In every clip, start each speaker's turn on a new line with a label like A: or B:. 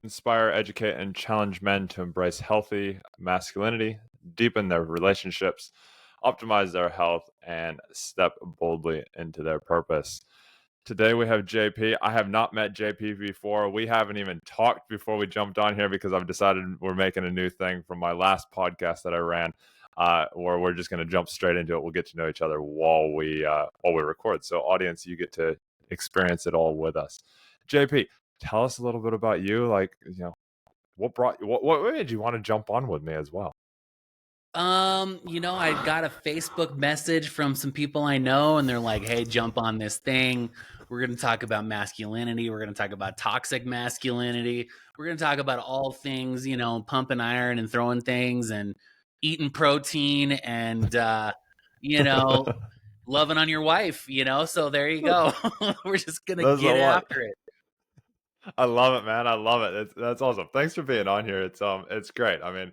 A: inspire, educate, and challenge men to embrace healthy masculinity, deepen their relationships, optimize their health, and step boldly into their purpose. Today we have JP. I have not met JP before. We haven't even talked before we jumped on here because I've decided we're making a new thing from my last podcast that I ran, where we're just going to jump straight into it. We'll get to know each other while we record. So, audience, you get to experience it all with us. JP, tell us a little bit about you. Like, what brought you? What made you want to jump on with me as well?
B: I got a Facebook message from some people I know, and they're like, "Hey, jump on this thing. We're going to talk about masculinity. We're going to talk about toxic masculinity. We're going to talk about all things, pumping iron and throwing things and eating protein and, loving on your wife, So there you go. We're just going to
A: There's a
B: get
A: lot.
B: after it.
A: I love it, man. I love it. That's awesome. Thanks for being on here. It's great. I mean,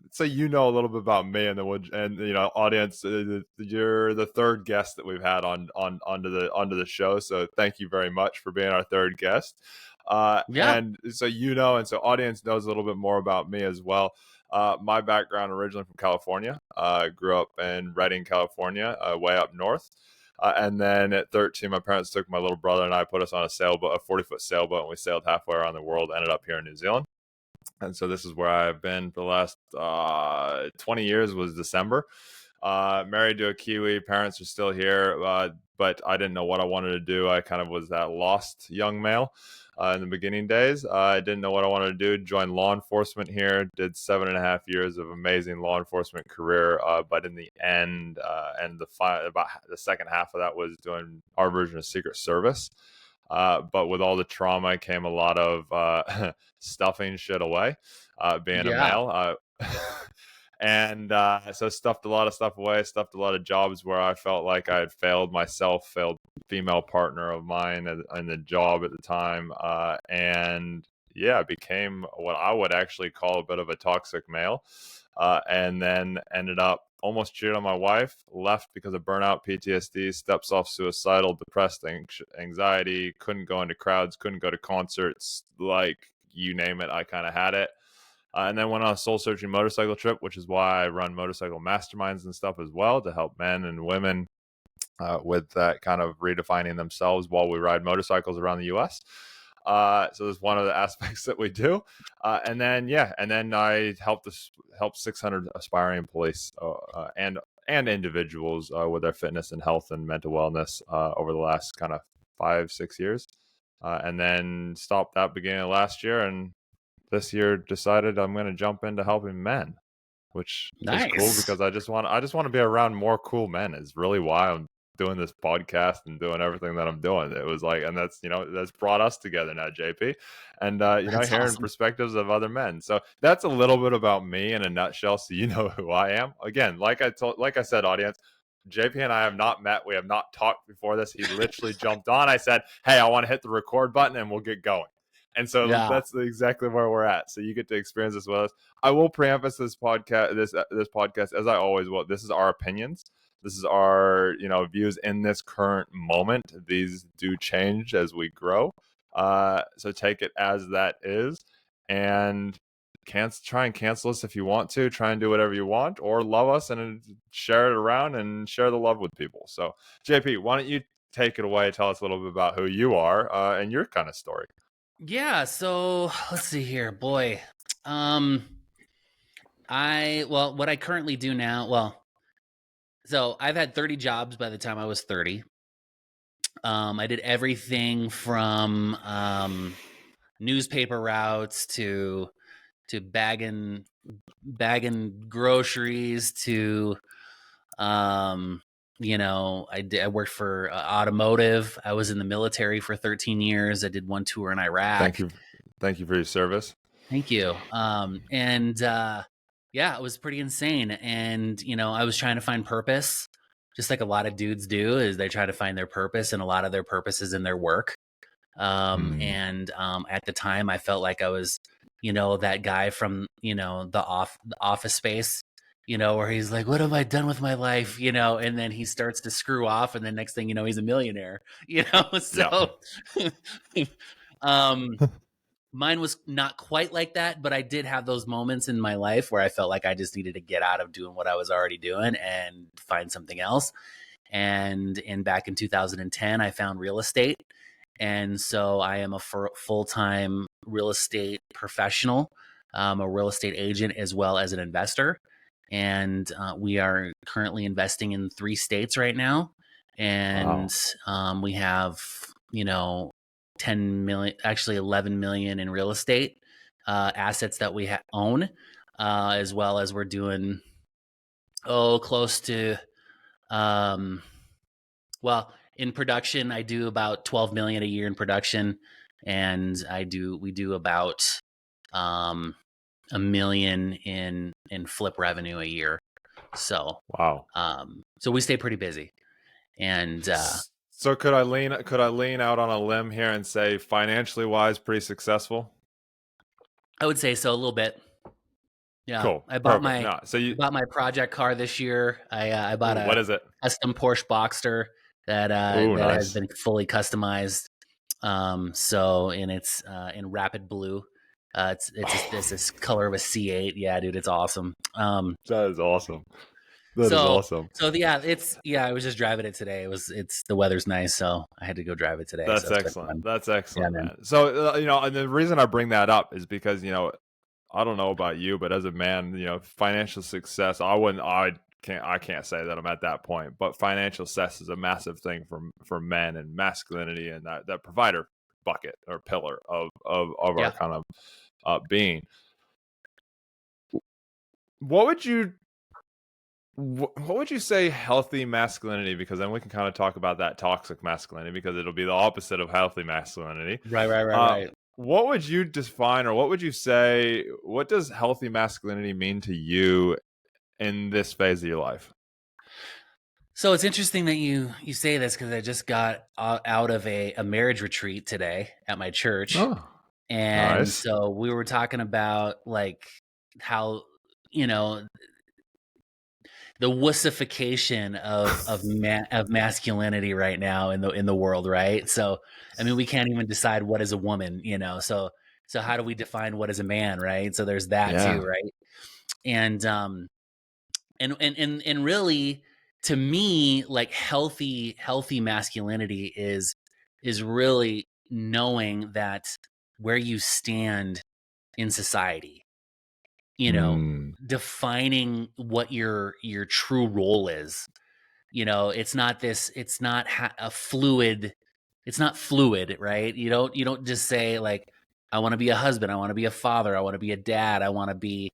A: so you know a little bit about me, and audience. You're the third guest that we've had onto the show. So thank you very much for being our third guest.
B: Yeah.
A: And so and so audience knows a little bit more about me as well. My background originally from California. Grew up in Redding, California, way up north. And then at 13, my parents took my little brother and I, put us on a sailboat, a 40-foot sailboat, and we sailed halfway around the world, ended up here in New Zealand. And so this is where I've been for the last 20 years was December. Married to a Kiwi. Parents are still here, but I didn't know what I wanted to do. I kind of was that lost young male in the beginning days. I didn't know what I wanted to do. Joined law enforcement here. Did 7.5 years of amazing law enforcement career. But in the end, about the second half of that was doing our version of Secret Service. But with all the trauma came a lot of stuffing shit away, being a
B: Yeah.
A: male. And so stuffed a lot of stuff away, stuffed a lot of jobs where I felt like I had failed myself, failed female partner of mine in the job at the time. And yeah, became what I would actually call a bit of a toxic male. And then ended up almost cheated on my wife, left because of burnout, PTSD, steps off suicidal, depressed, anxiety, couldn't go into crowds, couldn't go to concerts, like you name it, I kind of had it. And then went on a soul searching motorcycle trip, which is why I run motorcycle masterminds and stuff as well to help men and women with that kind of redefining themselves while we ride motorcycles around the US. So that's one of the aspects that we do. And then I help 600 aspiring police and individuals with their fitness and health and mental wellness over the last kind of 5-6 years. And then stopped that beginning of last year, and this year decided I'm going to jump into helping men, which is cool
B: Nice.
A: because I just want to be around more cool men. Is really why I'm doing this podcast and doing everything that I'm doing. It was like, and that's brought us together now, JP, and
B: That's
A: hearing
B: awesome.
A: perspectives of other men. So that's a little bit about me in a nutshell, so you know who I am. Again, like I said, audience, JP and I have not met. We have not talked before this. He literally jumped on. I said, "Hey, I want to hit the record button, and we'll get going." And so
B: Yeah.
A: that's exactly where we're at. So you get to experience this with us. I will preface this podcast as I always will. This is our opinions. This is our views in this current moment. These do change as we grow. So take it as that is, and try and cancel us if you want to. Try and do whatever you want, or love us and share it around and share the love with people. So JP, why don't you take it away? Tell us a little bit about who you are and your kind of story.
B: Yeah, so let's see here, boy. What I currently do now, so I've had 30 jobs by the time I was 30. I did everything from newspaper routes to bagging groceries to I worked for automotive. I was in the military for 13 years. I did one tour in Iraq.
A: Thank you for your service.
B: Thank you. Yeah, it was pretty insane. And, I was trying to find purpose, just like a lot of dudes do, is they try to find their purpose, and a lot of their purpose is in their work. At the time I felt like I was, that guy from, the Office Space, where he's like, what have I done with my life? And then he starts to screw off, and then next thing you know, he's a millionaire, so,
A: Yeah.
B: Mine was not quite like that, but I did have those moments in my life where I felt like I just needed to get out of doing what I was already doing and find something else. And back in 2010, I found real estate. And so I am a full-time real estate professional, a real estate agent, as well as an investor. And we are currently investing in 3 states right now. And we have, 10 million, actually 11 million in real estate assets that we own, as well as we're doing, close to, well, in production, I do about 12 million a year in production, and we do about $1 million in flip revenue a year. So,
A: Wow.
B: So we stay pretty busy. And
A: so could I lean out on a limb here and say financially wise, pretty successful?
B: I would say so, a little bit. Yeah,
A: Cool.
B: I bought
A: Perfect. No, so you
B: bought my project car this year. I bought
A: what is it?
B: custom Porsche Boxster that
A: Ooh,
B: that has
A: nice.
B: been fully customized. So and it's in rapid blue. It's this color of a C8. Yeah, dude, it's awesome.
A: That is awesome. That is awesome.
B: So yeah, I was just driving it today. It's the weather's nice, so I had to go drive it today.
A: That's
B: so
A: excellent. That's excellent,
B: yeah,
A: man. So and the reason I bring that up is because I don't know about you, but as a man, financial success, I can't say that I'm at that point, but financial success is a massive thing for men and masculinity and that provider bucket or pillar of our kind of being. What would you say healthy masculinity? Because then we can kind of talk about that toxic masculinity, because it'll be the opposite of healthy masculinity.
B: Right.
A: What would you define, or what would you say, what does healthy masculinity mean to you in this phase of your life?
B: So it's interesting that you say this, because I just got out of a marriage retreat today at my church.
A: Oh,
B: And
A: nice.
B: so we were talking about like how, the wussification of masculinity right now in the world, right? So I mean, we can't even decide what is a woman, So how do we define what is a man, right? So there's that too,
A: Yeah.
B: right? And and really, to me, like healthy masculinity is really knowing that where you stand in society,
A: Mm.
B: defining what your true role is. It's not a fluid, it's not fluid, right? You don't just say like, I want to be a husband, I want to be a father, I want to be a dad, I want to be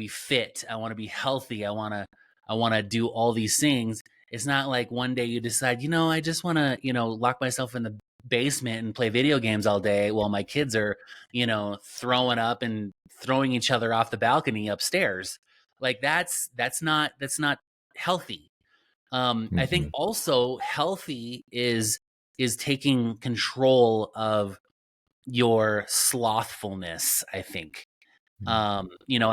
B: fit, I want to be healthy, I want to do all these things. It's not like one day you decide, I just want to, lock myself in the basement and play video games all day while my kids are, throwing up and throwing each other off the balcony upstairs. Like that's not healthy. I think
A: Mhm.
B: also healthy is taking control of your slothfulness, I think. I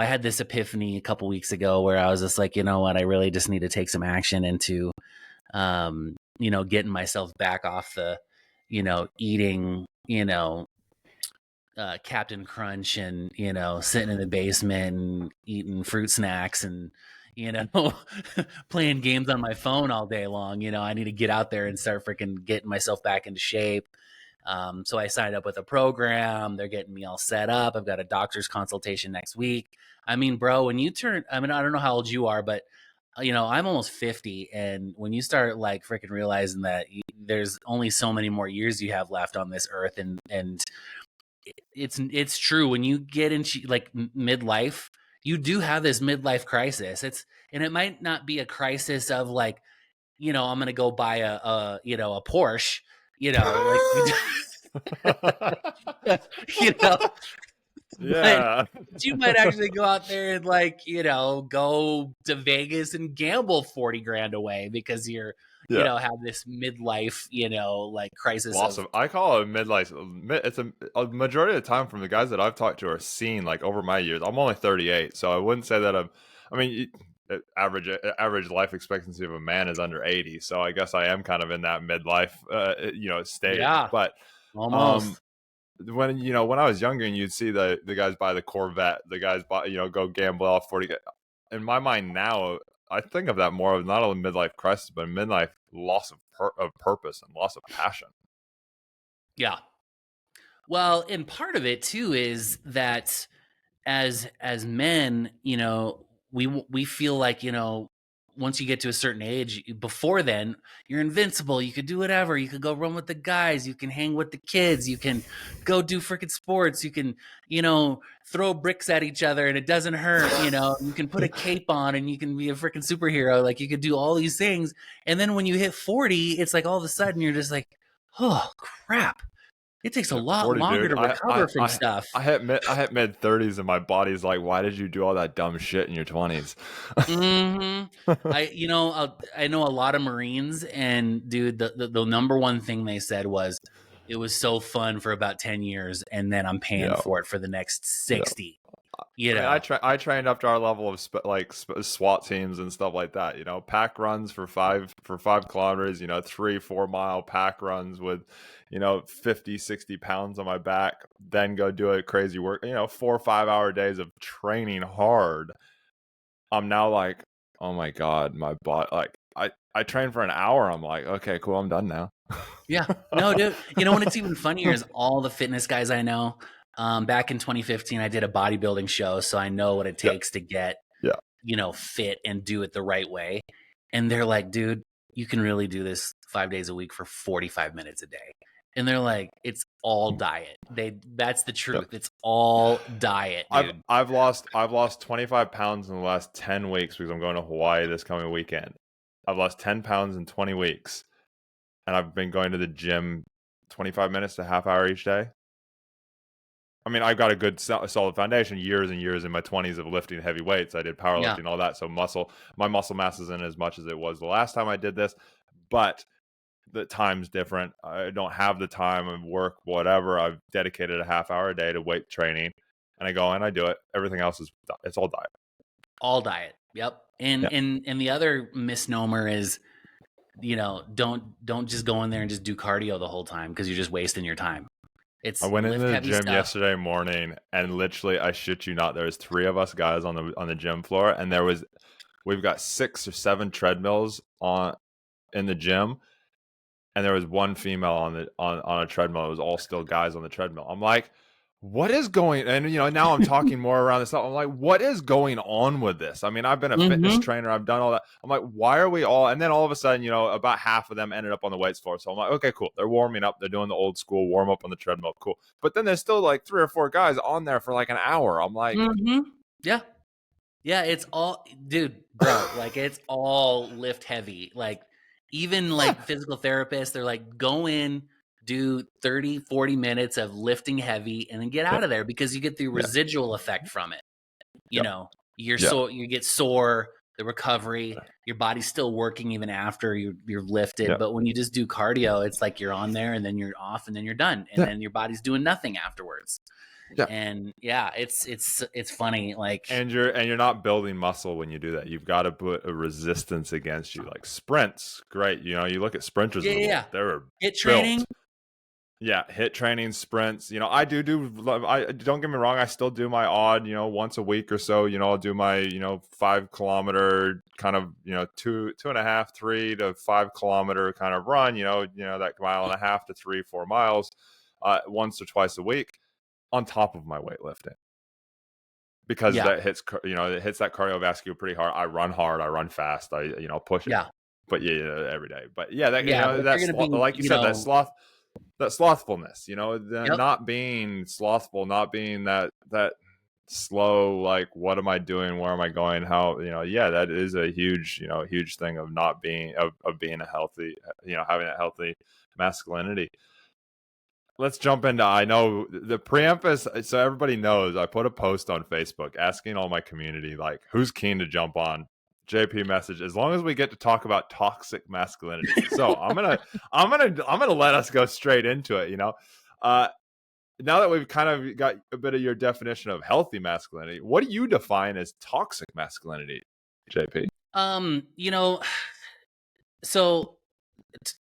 B: had this epiphany a couple weeks ago where I was just like, you know what, I really just need to take some action into, getting myself back off the, eating, Captain Crunch and, sitting in the basement and eating fruit snacks and, playing games on my phone all day long. I need to get out there and start freaking getting myself back into shape. So I signed up with a program. They're getting me all set up. I've got a doctor's consultation next week. I mean, bro, when you turn, I don't know how old you are, but I'm almost 50. And when you start like freaking realizing that there's only so many more years you have left on this earth, and it's true, when you get into like midlife, you do have this midlife crisis. And it might not be a crisis of like, I'm gonna go buy a Porsche, like but
A: Yeah.
B: you might actually go out there and like, go to Vegas and gamble 40 grand away because you're,
A: Yeah.
B: have this midlife, like crisis
A: Awesome.
B: of,
A: I call it midlife. It's a majority of the time from the guys that I've talked to are seen like over my years. I'm only 38, so I wouldn't say that I mean, average life expectancy of a man is under 80, so I guess I am kind of in that midlife, stage.
B: yeah,
A: But um,
B: almost.
A: when when I was younger and you'd see the guys buy the Corvette, the guys buy go gamble off 40. In my mind now, I think of that more of not only midlife crisis, but midlife loss of purpose and loss of passion.
B: Yeah. Well, and part of it too is that as men, we feel like, once you get to a certain age, before then, you're invincible. You could do whatever. You could go run with the guys. You can hang with the kids. You can go do freaking sports. You can, throw bricks at each other and it doesn't hurt. You can put a cape on and you can be a freaking superhero. Like, you could do all these things. And then when you hit 40, it's like all of a sudden you're just like, oh crap. It takes a lot
A: 40,
B: longer
A: dude.
B: to recover from stuff.
A: I hit mid 30s and my body's like, why did you do all that dumb shit in your 20s?
B: I know a lot of Marines, and dude, the number one thing they said was, it was so fun for about 10 years, and then I'm paying for it for the next 60.
A: I trained up to our level of SWAT teams and stuff like that. Pack runs for 5 kilometers. 3-4 mile pack runs with 50-60 pounds on my back. Then go do a crazy work. 4 or 5 hour days of training hard. I'm now like, oh my god, my body. Like I train for an hour. I'm like, okay, cool, I'm done now.
B: Yeah, no, dude. When it's even funnier is all the fitness guys I know. Back in 2015, I did a bodybuilding show, so I know what it takes to get, fit and do it the right way. And they're like, dude, you can really do this 5 days a week for 45 minutes a day. And they're like, it's all diet. That's the truth. It's all diet, dude.
A: I've lost 25 pounds in the last 10 weeks because I'm going to Hawaii this coming weekend. I've lost 10 pounds in 20 weeks. And I've been going to the gym 25 minutes to a half hour each day. I mean, I've got a good solid foundation, years and years in my 20s of lifting heavy weights. I did powerlifting and all that. So my muscle mass isn't as much as it was the last time I did this, but the time's different. I don't have the time of work, whatever. I've dedicated a half hour a day to weight training, and I go and I do it. Everything else it's all diet.
B: All diet. Yep. And the other misnomer is, don't just go in there and just do cardio the whole time, because you're just wasting your time.
A: I went into the gym yesterday morning, and literally, I shit you not, there was 3 of us guys on the gym floor, and we've got 6 or 7 treadmills in the gym, and there was 1 female on a treadmill. It was all still guys on the treadmill. I'm like, what is going? And now I'm talking more around this stuff. I'm like, what is going on with this? I mean, I've been a fitness trainer. I've done all that. I'm like, why are we all? And then all of a sudden, about half of them ended up on the weights floor. So I'm like, okay, cool. They're warming up. They're doing the old school warm up on the treadmill. Cool. But then there's still like 3 or 4 guys on there for like an hour. I'm like,
B: yeah. It's all, dude, bro. Like, it's all lift heavy. Like, even like physical therapists, they're like, go in, do 30-40 minutes of lifting heavy, and then get out of there, because you get the residual effect from it. You get sore, the recovery, your body's still working even after you're lifted. But when you just do cardio, it's like you're on there and then you're off and then you're done, and then your body's doing nothing afterwards. And it's funny, like,
A: and you're not building muscle when you do that. You've got to put a resistance against you. Like sprints, great. You look at sprinters, they're
B: HIIT training.
A: Built. Yeah, HIIT training, sprints. I I don't get me wrong, I still do my odd, once a week or so, I'll do my, 5 kilometer kind of, 2.5, 3 to 5 kilometer kind of run, that 1.5 miles to 3-4 miles, once or twice a week on top of my weightlifting. Because that hits, it hits that cardiovascular pretty hard. I run hard, I run fast, I, push it. Yeah. But every day. But that's like you said, that slothfulness, not being slothful, not being that slow, like, what am I doing? Where am I going? How, that is a huge, huge thing of not being, of being a healthy, having a healthy masculinity. Let's jump into, I know the preface, so everybody knows, I put a post on Facebook asking all my community, like, who's keen to jump on JP message, as long as we get to talk about toxic masculinity. So I'm gonna let us go straight into it. Now that we've kind of got a bit of your definition of healthy masculinity, what do you define as toxic masculinity, JP?
B: So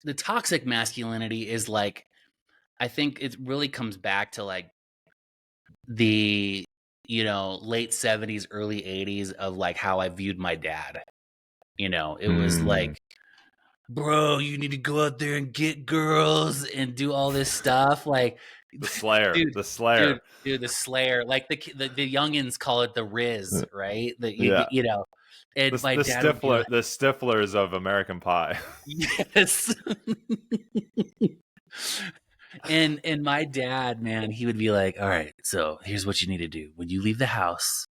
B: the toxic masculinity is like, I think it really comes back to like the, late 70s, early 80s of like how I viewed my dad. It was
A: Mm,
B: like, bro, you need to go out there and get girls and do all this stuff. Like,
A: the Slayer,
B: dude,
A: the Slayer.
B: dude, the Slayer, like the youngins call it the Riz, right? That
A: Yeah,
B: and my
A: the
B: dad would be like,
A: Stiflers of American Pie.
B: yes. And my dad, man, he would be like, all right, so here's what you need to do. When you leave the house,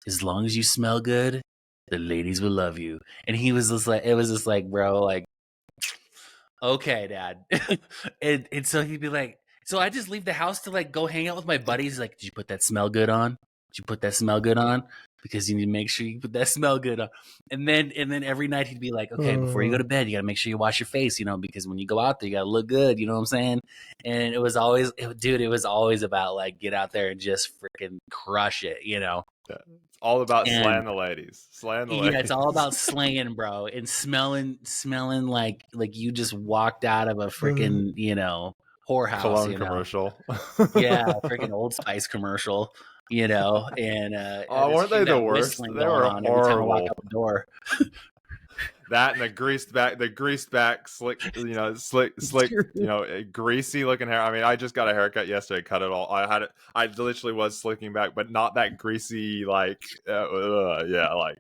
B: as long as you smell good, the ladies will love you. And he was just like, it was just like, bro, like, okay, dad. and so he'd be like, so I just leave the house to like go hang out with my buddies. He's like, did you put that smell good on? Did you put that smell good on? Because you need to make sure you put that smell good on. And then every night he'd be like, okay, before you go to bed, you gotta make sure you wash your face, because when you go out there, you gotta look good, you know what I'm saying? And it was always, dude, it was always about like get out there and just freaking crush it,
A: Yeah. It's all about
B: And
A: slaying the ladies. Slaying the
B: yeah, it's all
A: ladies.
B: about slaying, bro, and smelling like you just walked out of a freaking, whorehouse,
A: Cologne commercial.
B: Yeah, freaking Old Spice commercial, and
A: Oh,
B: just
A: weren't they
B: hear
A: the
B: that
A: worst?
B: whistling
A: They
B: going
A: were
B: on every time I walk
A: horrible.
B: out the door.
A: That and the greased back, slick, slick, greasy looking hair. I mean, I just got a haircut yesterday, cut it all. I literally was slicking back, but not that greasy, like, yeah, like,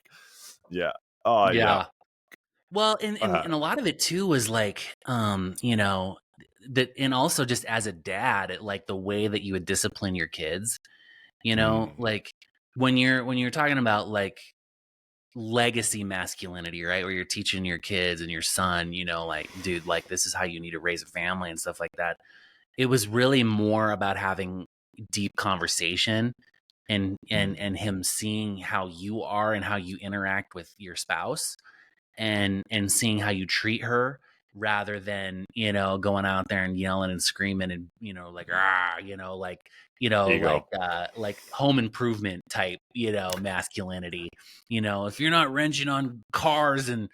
A: yeah. Oh, yeah.
B: Yeah. Well, and a lot of it too was like, that, and also just as a dad, like the way that you would discipline your kids,
A: Mm,
B: like when you're talking about like legacy masculinity, right? Where you're teaching your kids and your son, like, dude, like this is how you need to raise a family and stuff like that. It was really more about having deep conversation and him seeing how you are and how you interact with your spouse and seeing how you treat her rather than going out there and yelling and screaming and like like
A: ego.
B: like home improvement type masculinity. If you're not wrenching on cars and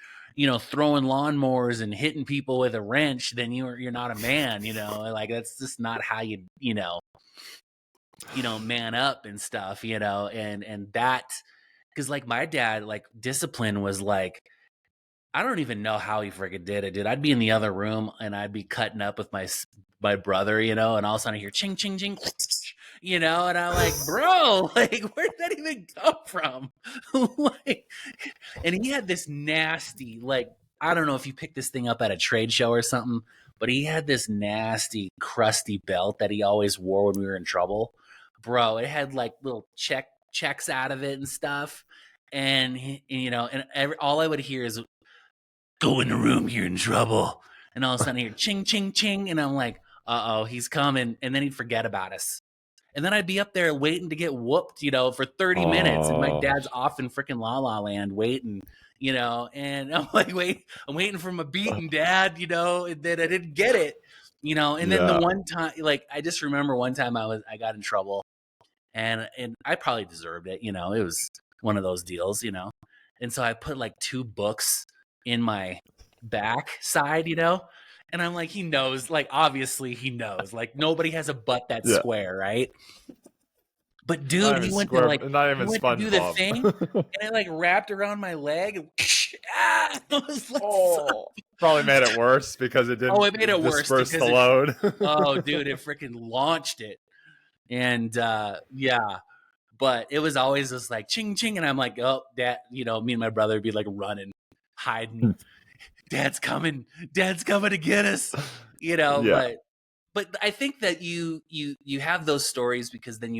B: throwing lawnmowers and hitting people with a wrench, then you're not a man. Like that's just not how man up and stuff. And that, because like my dad, like discipline was like, I don't even know how he freaking did it, dude. I'd be in the other room and I'd be cutting up with my brother, and all of a sudden I hear ching ching ching, and I'm like, bro, like where did that even come from? Like, and he had this nasty, like, I don't know if you picked this thing up at a trade show or something, but he had this nasty, crusty belt that he always wore when we were in trouble, bro. It had like little checks out of it and stuff, and all I would hear is go in the room, you're in trouble. And all of a sudden I hear ching, ching, ching. And I'm like, uh-oh, he's coming. And then he'd forget about us. And then I'd be up there waiting to get whooped, for 30 minutes. And my
A: Oh,
B: dad's off in freaking La La Land waiting, and I'm like, I'm waiting for my beating dad, and then I didn't get it, and then the
A: yeah.
B: one time, like, I just remember one time I got in trouble and I probably deserved it, it was one of those deals, and so I put like 2 books in my back side, and I'm like, he knows, like, obviously he knows, like, nobody has a butt that's
A: Yeah.
B: square, right? But
A: Not
B: dude,
A: even square, not
B: he
A: even
B: went to do the
A: SpongeBob.
B: thing, and it like wrapped around my leg, and I was like,
A: Oh, probably made it worse because it
B: oh,
A: didn't
B: it made it worse
A: disperse the
B: because
A: load.
B: oh, dude, it freaking launched it, and yeah. But it was always just like ching ching, and I'm like, oh, dad, me and my brother would be like running, hiding. Dad's coming to get us,
A: Yeah,
B: but I think that you have those stories because then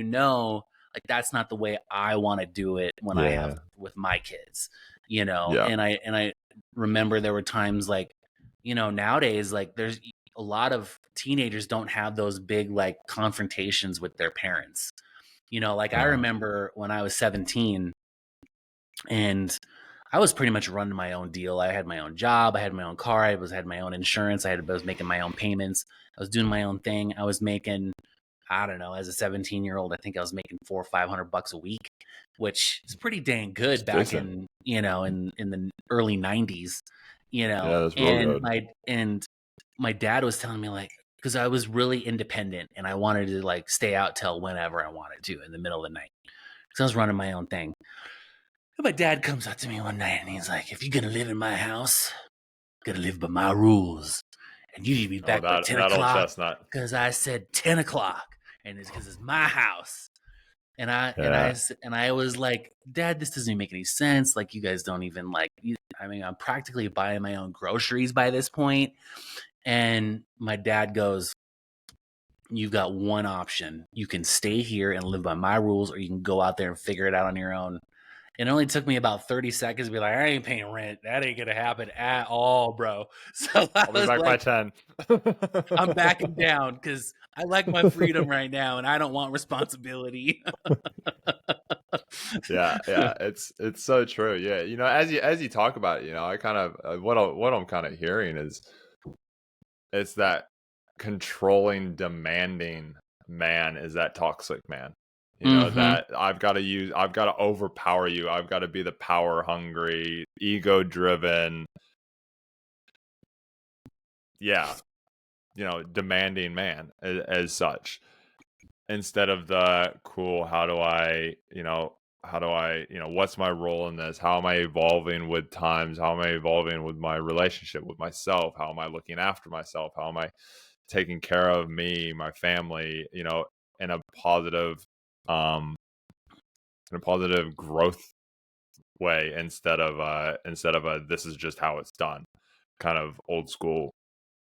B: like that's not the way I want to do it when I have
A: yeah,
B: with my kids,
A: yeah.
B: and I remember there were times like, nowadays, like there's a lot of teenagers don't have those big like confrontations with their parents. Like I
A: Uh,
B: remember when I was 17 and I was pretty much running my own deal. I had my own job. I had my own car. Had my own insurance. I was making my own payments. I was doing my own thing. I was making, I don't know, as a 17-year-old, I think I was making $400 or $500 a week, which is pretty dang
A: it's
B: good back
A: decent.
B: in, in the early 90s,
A: Yeah, that's real
B: and
A: good.
B: my dad was telling me like, because I was really independent and I wanted to like stay out till whenever I wanted to in the middle of the night. Because I was running my own thing. And my dad comes up to me one night and he's like, if you're going to live in my house, you got to live by my rules. And you need to be back by 10
A: that old
B: o'clock.
A: chestnut.
B: Because I said 10 o'clock. And it's because it's my house. And I was like, Dad, this doesn't even make any sense. Like, you guys don't even like, I mean, I'm practically buying my own groceries by this point. And my dad goes, you've got one option. You can stay here and live by my rules, or you can go out there and figure it out on your own. It only took me about 30 seconds to be like, I ain't paying rent. That ain't going to happen at all, bro. So
A: I'll be back by 10.
B: I'm backing down because I like my freedom right now and I don't want responsibility.
A: Yeah. It's so true. Yeah. You know, as you talk about it, you know, I kind of, what I'm kind of hearing is it's that controlling, demanding man is that toxic man. You know, that I've got to overpower you. I've got to be the power hungry, ego driven. Yeah. You know, demanding man as such, instead of the cool, how do I, what's my role in this? How am I evolving with times? How am I evolving with my relationship with myself? How am I looking after myself? How am I taking care of me, my family, you know, in a positive, growth way, instead of a this is just how it's done, kind of old school.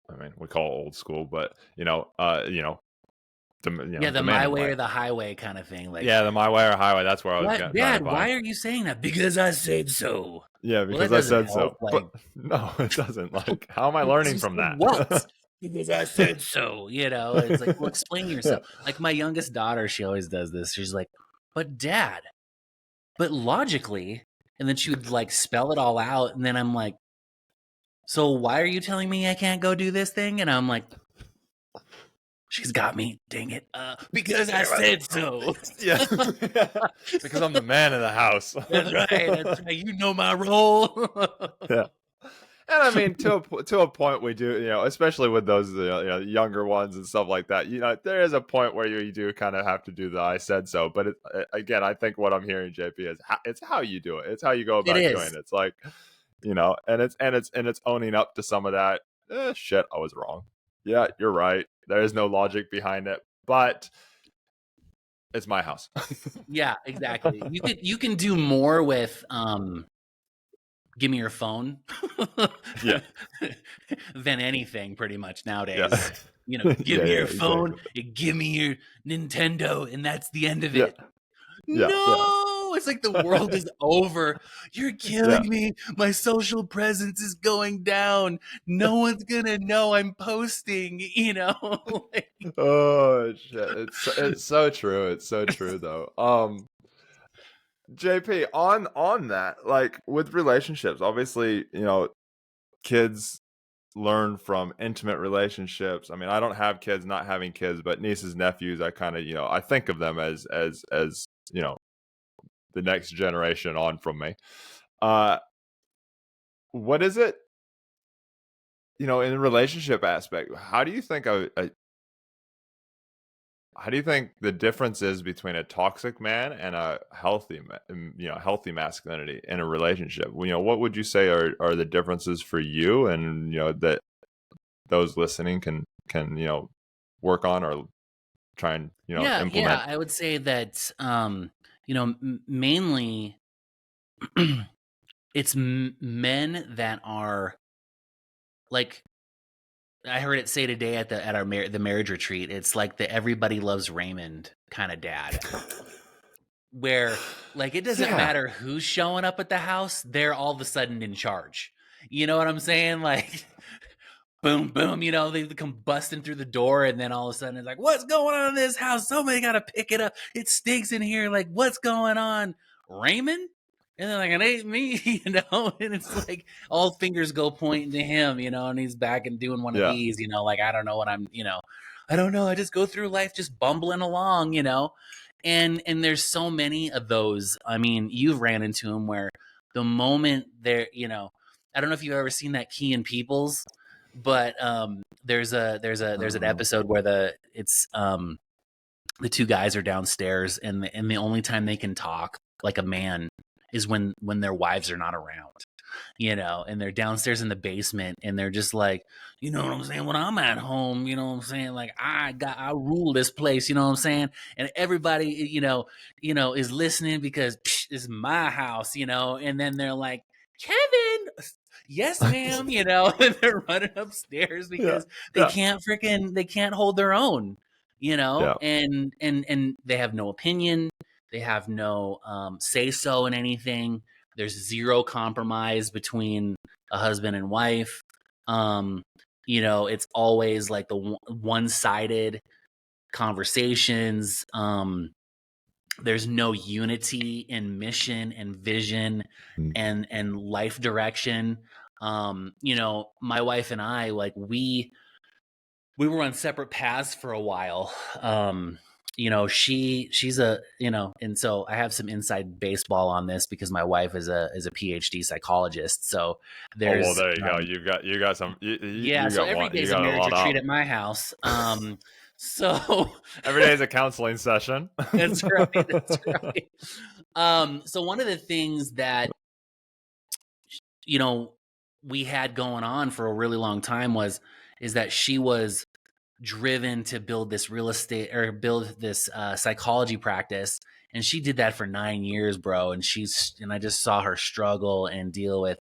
A: I mean, we call it old school, but
B: the my way or the highway kind of thing. Like,
A: yeah, the my way or highway. That's where I was
B: what, Dad? Why are you saying that? Because I said so.
A: Yeah, because I said so.
B: Like,
A: but no, it doesn't. Like, how am I learning from that?
B: What? Because I said so. You know, it's like, well, explain yourself. Yeah. Like my youngest daughter, she always does this. She's like, but Dad, but logically, and then she would like spell it all out, and then I'm like, so why are you telling me I can't go do this thing? And I'm like, she's got me, dang it. Because I said so.
A: Yeah. Because I'm the man of the house.
B: That's right. You know my role.
A: Yeah. And I mean, to a point, we do, you know, especially with those younger ones and stuff like that. You know, there is a point where you do kind of have to do the "I said so." But again, I think what I'm hearing, JP, is it's how you do it. It's how you go about doing it. It's like, you know, and it's owning up to some of that. Shit, I was wrong. Yeah, you're right. There is no logic behind it, but it's my house.
B: Yeah, exactly. You can do more with give me your phone.
A: Yeah.
B: Than anything pretty much nowadays. Yeah. You know, give me your phone, exactly. Give me your Nintendo, and that's the end of it. Yeah. No, it's like the world is over. You're killing me. My social presence is going down. No one's gonna know I'm posting, you know. Like,
A: oh shit. It's so true. It's so true though. JP, on that, like with relationships, obviously, you know, kids learn from intimate relationships. I mean, I don't have kids, not having kids, but nieces, nephews, I kind of, you know, I think of them as you know, the next generation on from me. What is it, you know, in the relationship aspect, how do you think how do you think the difference is between a toxic man and a healthy masculinity in a relationship? You know, what would you say are the differences for you, and you know that those listening can you know work on or try and you know implement?
B: Yeah, I would say that you know, mainly it's men that are like, I heard it say today at the marriage retreat. It's like the everybody loves Raymond kind of dad, where like it doesn't matter who's showing up at the house, they're all of a sudden in charge. You know what I'm saying? Like, boom, boom. You know, they come busting through the door, and then all of a sudden it's like, what's going on in this house? Somebody got to pick it up. It stinks in here. Like, what's going on, Raymond? And they're like, it ain't me, you know? And it's like all fingers go pointing to him, you know, and he's back and doing one of these, you know, like, I don't know what I'm, you know, I don't know. I just go through life just bumbling along, you know? And there's so many of those. I mean, you've ran into them where the moment they're, you know, I don't know if you've ever seen that Key and Peoples, But there's an episode where the two guys are downstairs, and the only time they can talk like a man is when their wives are not around, and they're downstairs in the basement, and they're just like, you know what I'm saying, when I'm at home, you know what I'm saying, like I rule this place, you know what I'm saying, and everybody is listening because it's my house, and then they're like, Kevin, yes ma'am, and they're running upstairs because they can't hold their own, and they have no opinion, they have no say so in anything. There's zero compromise between a husband and wife. It's always like the one-sided conversations. There's no unity in mission and vision and life direction. My wife and I, like, we were on separate paths for a while. She's a, and so I have some inside baseball on this because my wife is a PhD psychologist. So there's,
A: there you go. You got some.
B: So every day's a marriage retreat at my house. So
A: every day is a counseling session.
B: That's right. So one of the things that, we had going on for a really long time is that she was driven to build this real estate or build this psychology practice. And she did that for 9 years, bro. And I just saw her struggle and deal with,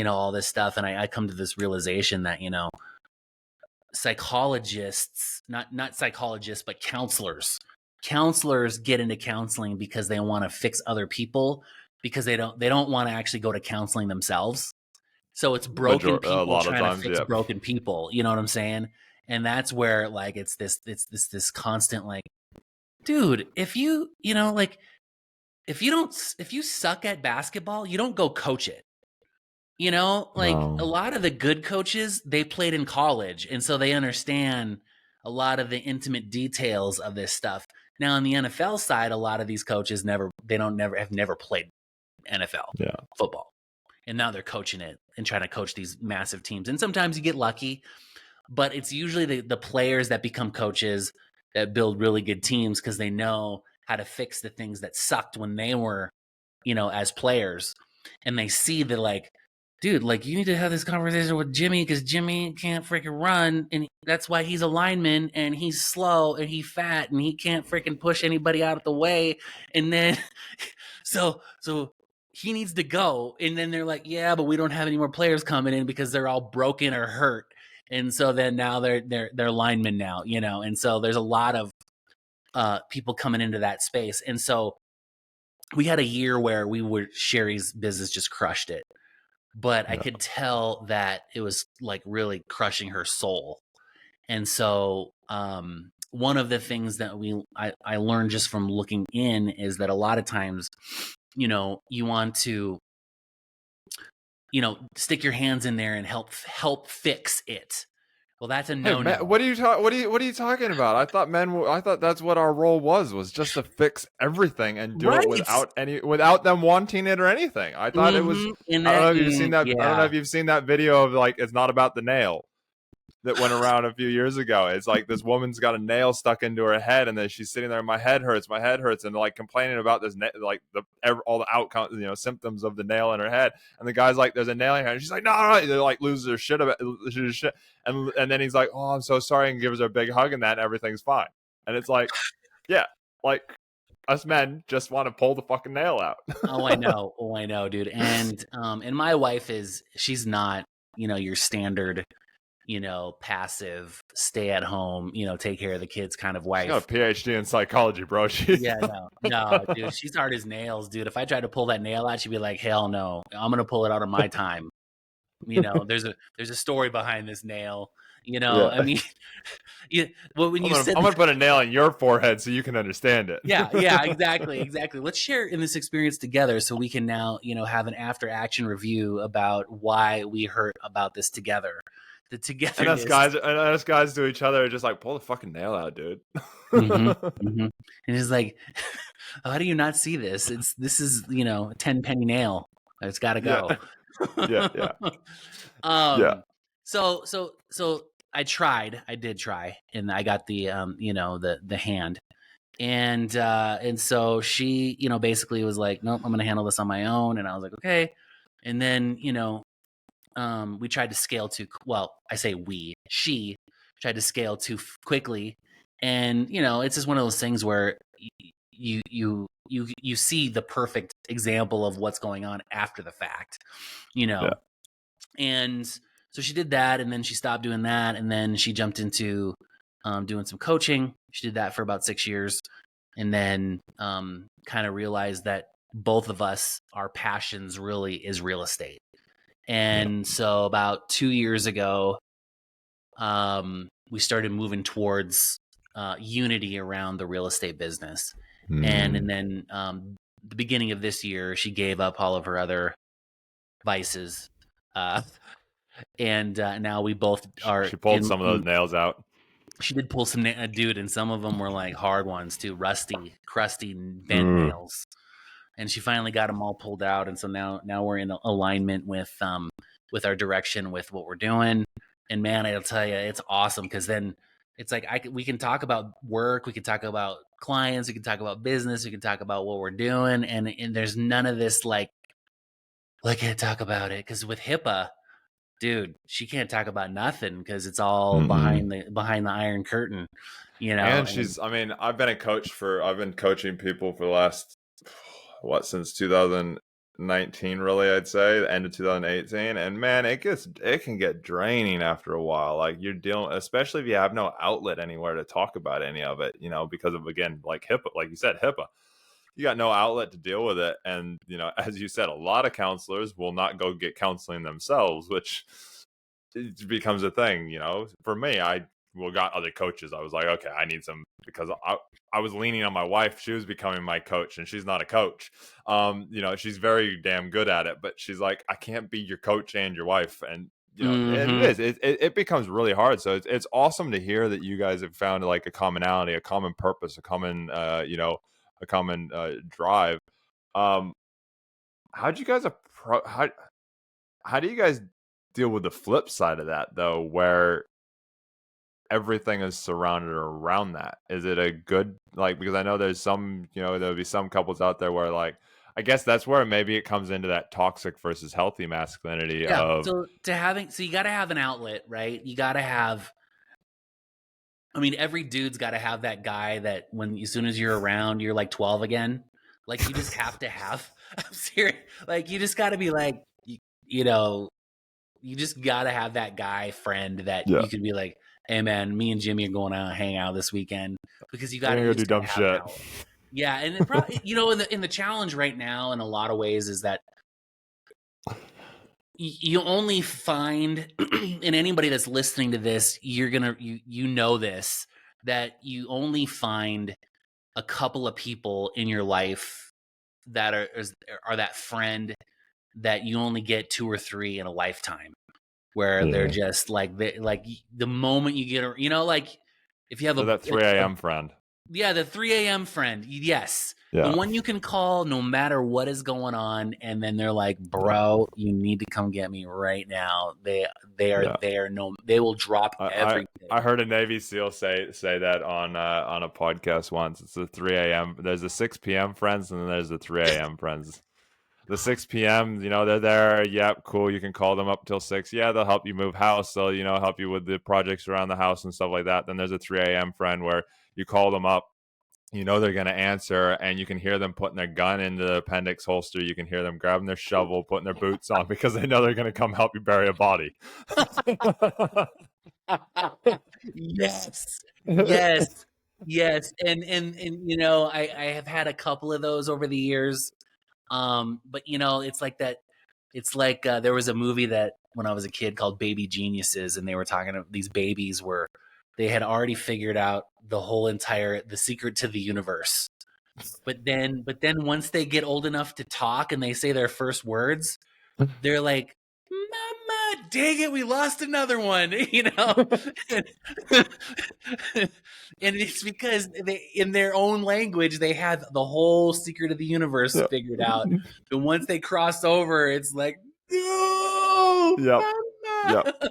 B: all this stuff. And I come to this realization that, psychologists, not psychologists, but counselors get into counseling because they want to fix other people, because they don't want to actually go to counseling themselves. So it's broken people trying to fix broken people. You know what I'm saying? And that's where, like, it's this constant, like, dude, if you suck at basketball, you don't go coach it. A lot of the good coaches, they played in college, and so they understand a lot of the intimate details of this stuff. Now, on the NFL side, a lot of these coaches have never played NFL football, and now they're coaching it and trying to coach these massive teams. And sometimes you get lucky, but it's usually the players that become coaches that build really good teams because they know how to fix the things that sucked when they were, as players. And they see that, like, dude, like, you need to have this conversation with Jimmy because Jimmy can't freaking run. And that's why he's a lineman, and he's slow and he's fat and he can't freaking push anybody out of the way. And then, so he needs to go. And then they're like, yeah, but we don't have any more players coming in because they're all broken or hurt. And so then now they're linemen now, and so there's a lot of people coming into that space. And so we had a year where Sherry's business just crushed it, but I could tell that it was, like, really crushing her soul. And so one of the things that I learned just from looking in is that a lot of times, you want to, stick your hands in there and help fix it. Well, that's a no-no.
A: Hey, what are you talking about? I thought that's what our role was just to fix everything and do it without them wanting it or anything. I thought it was. I don't know if you've seen that. I don't know if you've seen that video of, like, it's not about the nail that went around a few years ago. It's like this woman's got a nail stuck into her head, and then she's sitting there, my head hurts, and like complaining about this, like all the outcomes, symptoms of the nail in her head. And the guy's like, "There's a nail in her," and she's like, "No!" They, like, loses her shit about shit. And then he's like, "Oh, I'm so sorry," and gives her a big hug, and that everything's fine. And it's like, yeah, like, us men just want to pull the fucking nail out.
B: I know, dude. And my wife she's not, your standard, passive, stay at home, take care of the kids kind of wife.
A: She's got a PhD in psychology, bro.
B: No, dude, she's hard as nails, dude. If I tried to pull that nail out, she'd be like, hell no, I'm gonna pull it out of my time. There's a story behind this nail. I mean, when I'm
A: gonna put a nail in your forehead so you can understand it.
B: Yeah, exactly. Let's share in this experience together so we can now, have an after action review about why we heard about this together. The togetherness.
A: And us guys to each other are just like, pull the fucking nail out, dude.
B: And it's like, how do you not see this? This is a 10 penny nail. It's got to go.
A: Yeah.
B: So I did try, and I got the the hand. And so she, basically was like, nope, I'm going to handle this on my own. And I was like, okay. And then, we tried to scale too, well, I say she tried to scale too quickly. And, it's just one of those things where you see the perfect example of what's going on after the fact,
A: Yeah.
B: And so she did that, and then she stopped doing that. And then she jumped into doing some coaching. She did that for about 6 years. And then kind of realized that both of us, our passions really is real estate. And so about 2 years ago, we started moving towards unity around the real estate business. And then the beginning of this year, she gave up all of her other vices. And now we both are.
A: She pulled some of those nails out.
B: She did pull some, dude, and some of them were like hard ones too, rusty, crusty, bent nails. And she finally got them all pulled out, and so now we're in alignment with our direction, with what we're doing. And man, I'll tell you, it's awesome, because then it's like we can talk about work, we can talk about clients, we can talk about business, we can talk about what we're doing, and there's none of this like can't talk about it, because with HIPAA, dude, she can't talk about nothing because it's all behind the iron curtain,
A: And she's, I mean, I've been coaching people for the last, since 2019, really, I'd say, the end of 2018. And man, it can get draining after a while. Like, you're dealing, especially if you have no outlet anywhere to talk about any of it, because of, again, like HIPAA, like you said, HIPAA. You got no outlet to deal with it. And, as you said, a lot of counselors will not go get counseling themselves, which it becomes a thing. For me, I got other coaches. I was like, okay, I need some, because I was leaning on my wife. She was becoming my coach, and she's not a coach. She's very damn good at it, but she's like, I can't be your coach and your wife. And, it becomes really hard. So it's awesome to hear that you guys have found like a commonality, a common purpose, a common, a common drive. How do you guys how do you guys deal with the flip side of that, though, where everything is surrounded around that? Is it a good, like, because I know there's some, there'll be some couples out there where, like, I guess that's where maybe it comes into that toxic versus healthy masculinity of.
B: So you got to have an outlet, right? You got to have, I mean, every dude's got to have that guy that as soon as you're around, you're like 12 again. Like, you just have to have, I'm serious. Like, you just got to be like, you just got to have that guy friend that you can be like, hey man, me and Jimmy are going out and hang out this weekend, because you got to
A: do dumb shit.
B: Yeah. And it probably, in the challenge right now, in a lot of ways, is that you only find, and anybody that's listening to this, you're going to, this, that you only find a couple of people in your life that are that friend that you only get 2 or 3 in a lifetime, where they're just like, the moment you get, like if you have
A: that 3 a.m. friend.
B: Yeah, the 3 a.m. friend. Yes. Yeah. The one you can call no matter what is going on, and then they're like, bro, you need to come get me right now. They will drop everything.
A: I heard a Navy SEAL say that on a podcast once. It's the 3 a.m. There's the 6 p.m. friends, and then there's the 3 a.m. friends. The 6 p.m., they're there. Yep, cool. You can call them up till 6. Yeah, they'll help you move house. They'll, help you with the projects around the house and stuff like that. Then there's a 3 a.m. friend where you call them up. They're going to answer, and you can hear them putting their gun into the appendix holster. You can hear them grabbing their shovel, putting their boots on, because they know they're going to come help you bury a body.
B: Yes. And I have had a couple of those over the years. But it's like that. It's like there was a movie that when I was a kid called Baby Geniuses, and they were talking about these babies where they had already figured out the secret to the universe. But then once they get old enough to talk and they say their first words, they're like, Mama, dang it, we lost another one, and it's because in their own language, they had the whole secret of the universe figured out. But once they cross over, it's like, no, Mama.
A: Yep.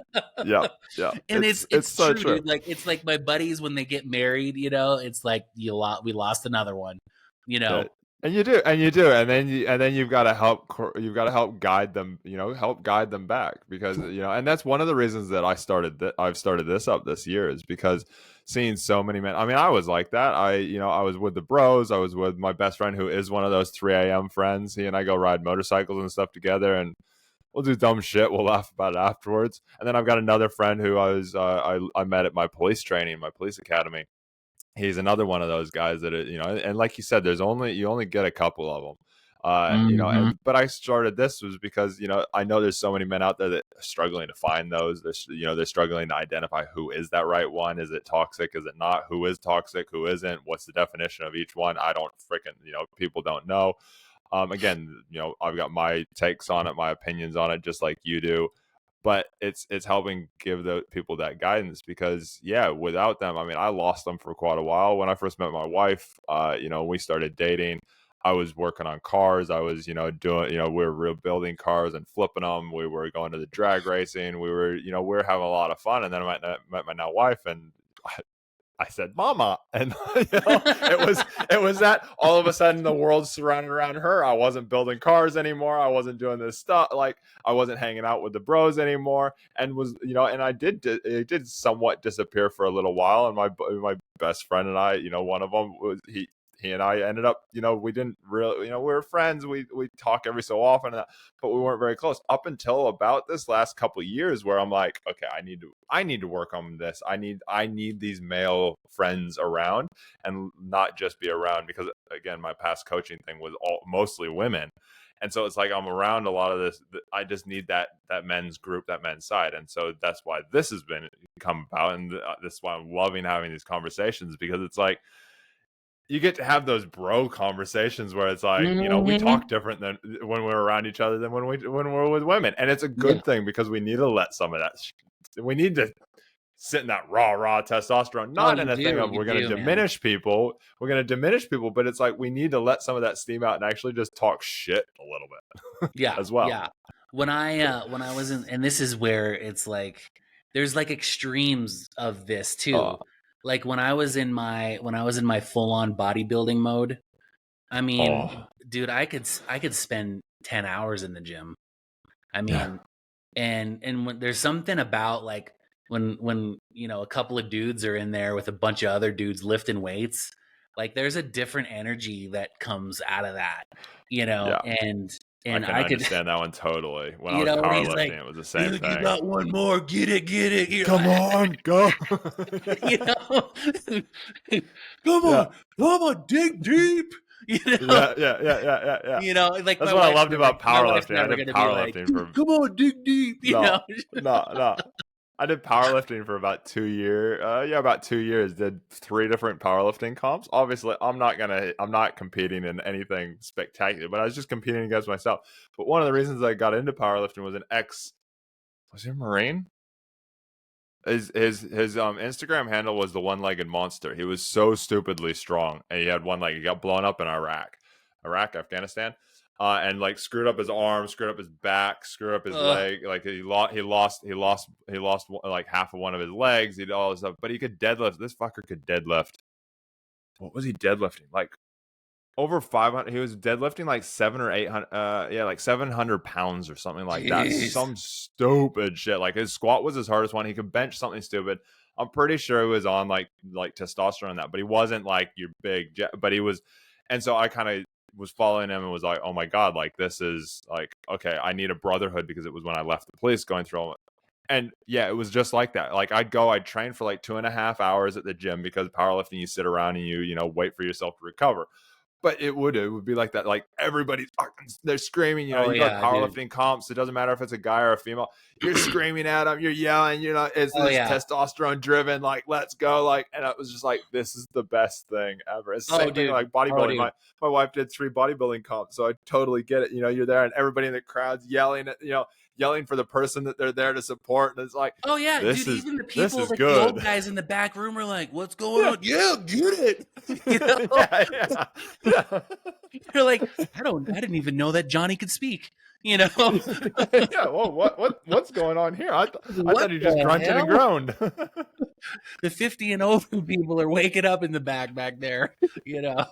A: Yep. Yep.
B: And
A: It's
B: it's
A: so
B: true,
A: true.
B: dude. Like it's like my buddies when they get married, you know, it's like we lost another one, you
A: Yeah.
B: know.
A: And you do, and then you've got to help guide them, help guide them back because and that's one of the reasons that I've started this up this year is because seeing so many men. I mean, I was like that. I was with the bros. I was with my best friend who is one of those 3 a.m. friends. He and I go ride motorcycles and stuff together, and we'll do dumb shit. We'll laugh about it afterwards. And then I've got another friend who I met at my police training, my police academy. He's another one of those guys that and like you said, you only get a couple of them.
B: Mhm.
A: But I started this was because I know there's so many men out there that are struggling to find those. They're struggling to identify who is that right one. Is it toxic? Is it not? Who is toxic? Who isn't? What's the definition of each one? I don't freaking people don't know. Again, I've got my takes on it, my opinions on it, just like you do. But it's helping give the people that guidance because without them, I mean, I lost them for quite a while. When I first met my wife, we started dating. I was working on cars. I was, doing, we were rebuilding cars and flipping them. We were going to the drag racing. We were having a lot of fun. And then I met my now wife, and I said, "Mama," and it was that all of a sudden the world surrounded around her. I wasn't building cars anymore. I wasn't doing this stuff. Like I wasn't hanging out with the bros anymore, and and it did somewhat disappear for a little while. And my best friend and I, one of them was he and I ended up, we didn't really, we were friends. We talk every so often, but we weren't very close up until about this last couple of years where I'm like, okay, I need to work on this. I need these male friends around and not just be around because again, my past coaching thing was mostly women. And so it's like I'm around a lot of this. I just need that men's group, that men's side, and so that's why this has been come about, and this is why I'm loving having these conversations because it's like you get to have those bro conversations where it's like, we
B: Mhm.
A: talk different than when we're around each other than when we're with women. And it's a
B: Yeah.
A: good thing because we need to let some of that, we need to sit in that raw testosterone,
B: Oh,
A: not in a thing of
B: you
A: we're going to
B: do, man.
A: diminish people. We're going to diminish people, but it's like we need to let some of that steam out and actually just talk shit a little bit
B: Yeah,
A: as well.
B: yeah. When I was in, and this is where it's like there's like extremes of this
A: Oh,
B: too. Like when I was in my full on bodybuilding mode, I mean,
A: oh,
B: dude, I could spend 10 hours in the gym. I
A: yeah,
B: mean, and when there's something about like when a couple of dudes are in there with a bunch of other dudes lifting weights, like there's a different energy that comes out of that,
A: yeah. I
B: and
A: can
B: I could,
A: understand that one totally. When I was
B: where he's
A: powerlifting,
B: like,
A: it was the same
B: dude, you
A: thing.
B: got one more, get it,
A: Come on, go.
B: you know,
A: Yeah.
B: come on, dig deep, you know,
A: Yeah.
B: like
A: That's what I loved about
B: my wife's
A: powerlifting. I
B: never
A: did
B: gonna be like,
A: powerlifting for
B: come on, dig deep,
A: no, no. I did powerlifting for about 2 years. About 2 years. Did 3 different powerlifting comps. Obviously, I'm not competing in anything spectacular, but I was just competing against myself. But one of the reasons I got into powerlifting was he a Marine? His Instagram handle was the one-legged monster. He was so stupidly strong, and he had one leg. He got blown up in Afghanistan, and like screwed up his arm, screwed up his back, screwed up his
B: ugh,
A: leg. Like he lost like half of one of his legs. He did all this stuff, but he could deadlift. This fucker could deadlift. What was he deadlifting? Like over 500. He was deadlifting like 700 or 800, like 700 pounds or something like that.
B: jeez.
A: Some stupid shit. Like his squat was his hardest one. He could bench something stupid. I'm pretty sure he was on like testosterone and that, but he wasn't like your big but he was. And so I kind of was following him and was like, oh my god, like this is like, okay, I need a brotherhood, because it was when I left the police going through all. And it was just like that. Like I'd train for like 2.5 hours at the gym, because powerlifting, you sit around and you wait for yourself to recover. But it would be like that. Like everybody's they're screaming.
B: Oh
A: You go to
B: yeah, dude.
A: powerlifting comps. It doesn't matter if it's a guy or a female. You're screaming at them. You're yelling. It's
B: Oh
A: this
B: yeah.
A: testosterone driven. Like let's go. Like, and it was just like, this is the best thing ever. It's the
B: Oh
A: same thing
B: dude.
A: like
B: Oh
A: bodybuilding.
B: dude.
A: My wife did 3 bodybuilding comps, so I totally get it. You're there and everybody in the crowd's yelling at yelling for the person that they're there to support, and it's like,
B: Oh yeah,
A: this
B: dude.
A: is
B: Even the
A: this
B: people,
A: is
B: like the old
A: good.
B: guys in the back room, are like, "What's going
A: Yeah.
B: on?" Yeah, get it. You know,
A: Yeah.
B: they're like, I didn't even know that Johnny could speak." You know,
A: Yeah. Well, what's going on here? I
B: what
A: thought you just
B: the
A: grunted and
B: hell?
A: groaned.
B: The 50 and over people are waking up in the back there. You know,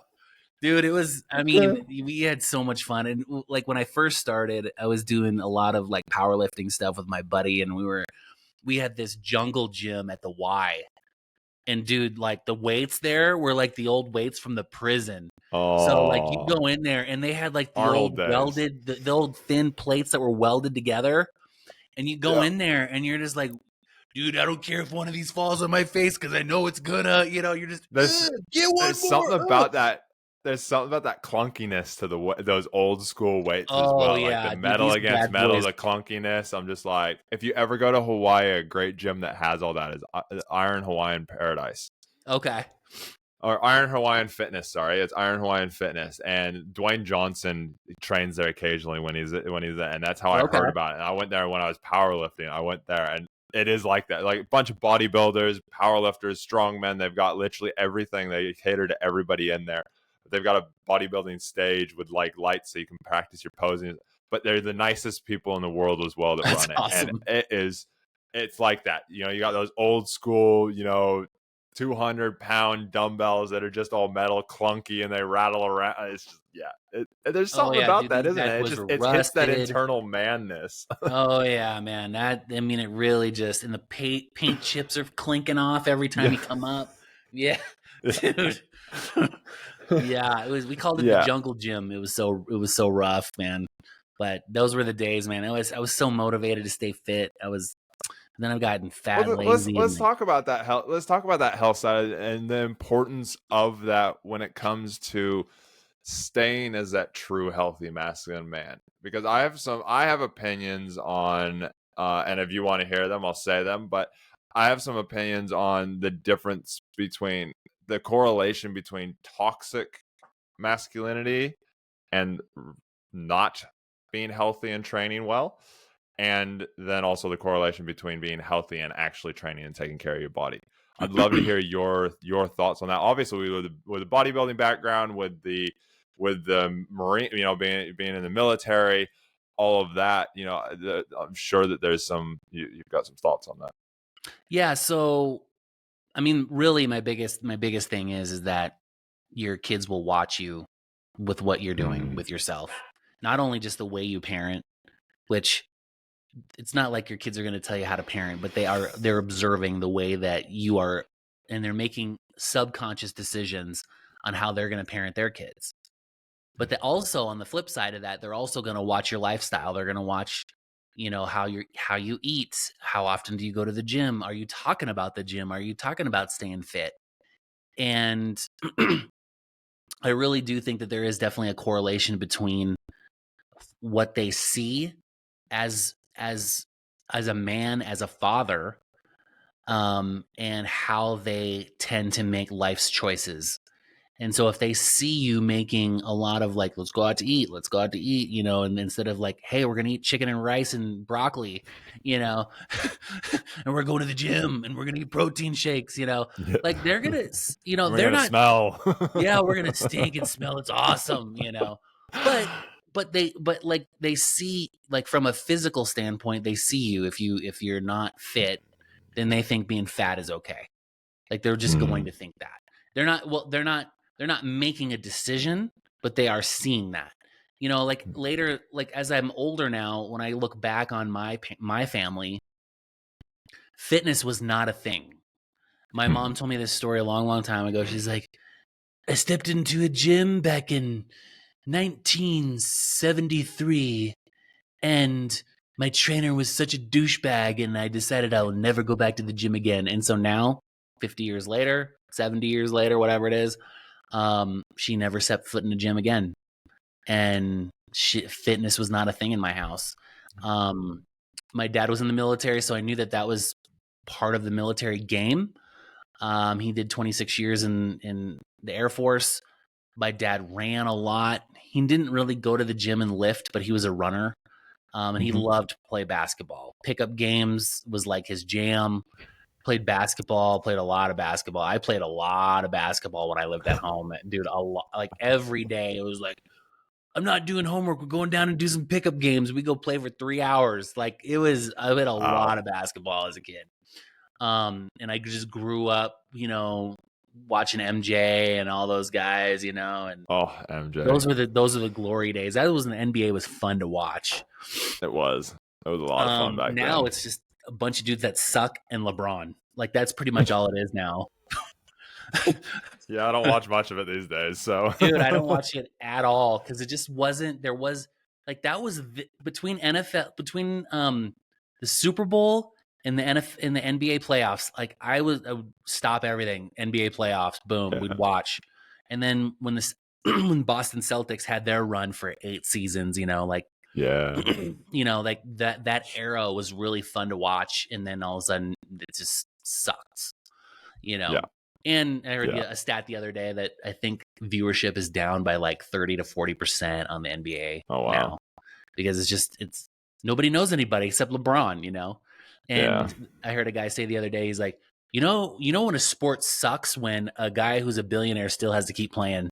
B: dude, it was. I mean, we had so much fun, and like when I first started, I was doing a lot of like powerlifting stuff with my buddy, and we had this jungle gym at the Y. And dude, like the weights there were like the old weights from the prison. So like you
A: Oh,
B: go in there and they had like the
A: Arnold
B: old
A: days.
B: welded, the old thin plates that were welded together. And you go
A: Yeah.
B: in there and you're just like, dude, I don't care if one of these falls on my face because I know it's gonna, you're just,
A: There's
B: get one
A: there's
B: more.
A: something about that. There's something about that clunkiness to those old school weights as
B: Oh
A: well, like the
B: yeah, dude,
A: metal
B: these
A: against
B: bad
A: metal,
B: boys.
A: the clunkiness. I'm just like, if you ever go to Hawaii, a great gym that has all that is Iron Hawaiian Paradise.
B: Okay.
A: Or Iron Hawaiian Fitness. Sorry, it's Iron Hawaiian Fitness, and Dwayne Johnson trains there occasionally when he's there, and that's how I
B: Okay.
A: heard about it. And I went there when I was powerlifting. I went there, and it is like that, like a bunch of bodybuilders, powerlifters, strongmen. They've got literally everything. They cater to everybody in there. They've got a bodybuilding stage with like lights so you can practice your posing. But they're the nicest people in the world as well that
B: That's
A: run it, and
B: awesome.
A: it's like that. You got those old school, 200-pound dumbbells that are just all metal clunky and they rattle around. It's just, yeah, there's
B: Oh
A: something
B: yeah,
A: about
B: dude,
A: that,
B: these
A: isn't
B: bad
A: it?
B: boys were
A: It hits that
B: rusted.
A: internal manness.
B: Oh yeah, man. I mean, it really just and the paint chips are clinking off every time
A: Yeah.
B: you come up. Yeah, dude. Yeah, it was. We called it the
A: Yeah.
B: jungle gym. It was so rough, man. But those were the days, man. I was so motivated to stay fit. Then I've gotten fat and
A: Well, let's
B: lazy, and
A: let's
B: like,
A: talk about that health. Let's talk about that health side and the importance of that when it comes to staying as that true healthy masculine man. Because I have opinions on, and if you want to hear them, I'll say them. But I have some opinions on the difference between the correlation between toxic masculinity and not being healthy and training well, and then also the correlation between being healthy and actually training and taking care of your body. I'd love to hear your thoughts on that. Obviously, with the bodybuilding background, with the marine, being in the military, all of that, I'm sure that there's you've got some thoughts on that.
B: yeah. So, I mean, really, my biggest thing is that your kids will watch you with what you're doing with yourself. Not only just the way you parent, which it's not like your kids are going to tell you how to parent, but they're observing the way that you are, and they're making subconscious decisions on how they're going to parent their kids. But they also, on the flip side of that, they're also going to watch your lifestyle. They're going to watch, how you eat. How often do you go to the gym? Are you talking about the gym? Are you talking about staying fit? And I really do think that there is definitely a correlation between what they see as as a man, as a father, and how they tend to make life's choices. And so if they see you making a lot of like, let's go out to eat, and instead of like, hey, we're gonna eat chicken and rice and broccoli, and we're going to the gym and we're gonna eat protein shakes,
A: Yeah.
B: like they're gonna,
A: We're
B: they're
A: gonna
B: not,
A: smell.
B: yeah, we're gonna stink and smell. It's awesome. But like they see, like from a physical standpoint, they see you if you're not fit, then they think being fat is okay. Like they're just going to think that. They're not making a decision, but they are seeing that. Like later, like as I'm older now, when I look back on my family, fitness was not a thing. My mom told me this story a long, long time ago. She's like, I stepped into a gym back in 1973, and my trainer was such a douchebag, and I decided I will never go back to the gym again. And so now, 50 years later, 70 years later, whatever it is, she never stepped foot in the gym again. And fitness was not a thing in my house. My dad was in the military, so I knew that was part of the military game. He did 26 years in the Air Force. My dad ran a lot. He didn't really go to the gym and lift, but he was a runner. And he loved to play basketball. Pickup games was like his jam. Played basketball, played a lot of basketball. I played a lot of basketball when I lived at home. Dude, a lot, like every day it was like, I'm not doing homework. We're going down and do some pickup games. We go play for 3 hours. Like I had a lot of basketball as a kid. And I just grew up, watching MJ and all those guys, and
A: MJ.
B: those are the glory days. That was when the NBA was fun to watch.
A: It was a lot of fun back then.
B: Now it's just a bunch of dudes that suck and LeBron. Like that's pretty much all it is now.
A: Yeah, I don't watch much of it these days. So,
B: dude, I don't watch it at all because it just wasn't. There was like that was between the Super Bowl and the NBA playoffs. Like I would stop everything. NBA playoffs, boom, we'd watch. And then when when Boston Celtics had their run for 8 seasons, like like that era was really fun to watch. And then all of a sudden it just sucks,
A: Yeah.
B: And I heard a stat the other day that I think viewership is down by like 30 to 40% on the NBA now because it's nobody knows anybody except LeBron, And I heard a guy say the other day, he's like, you know when a sport sucks when a guy who's a billionaire still has to keep playing.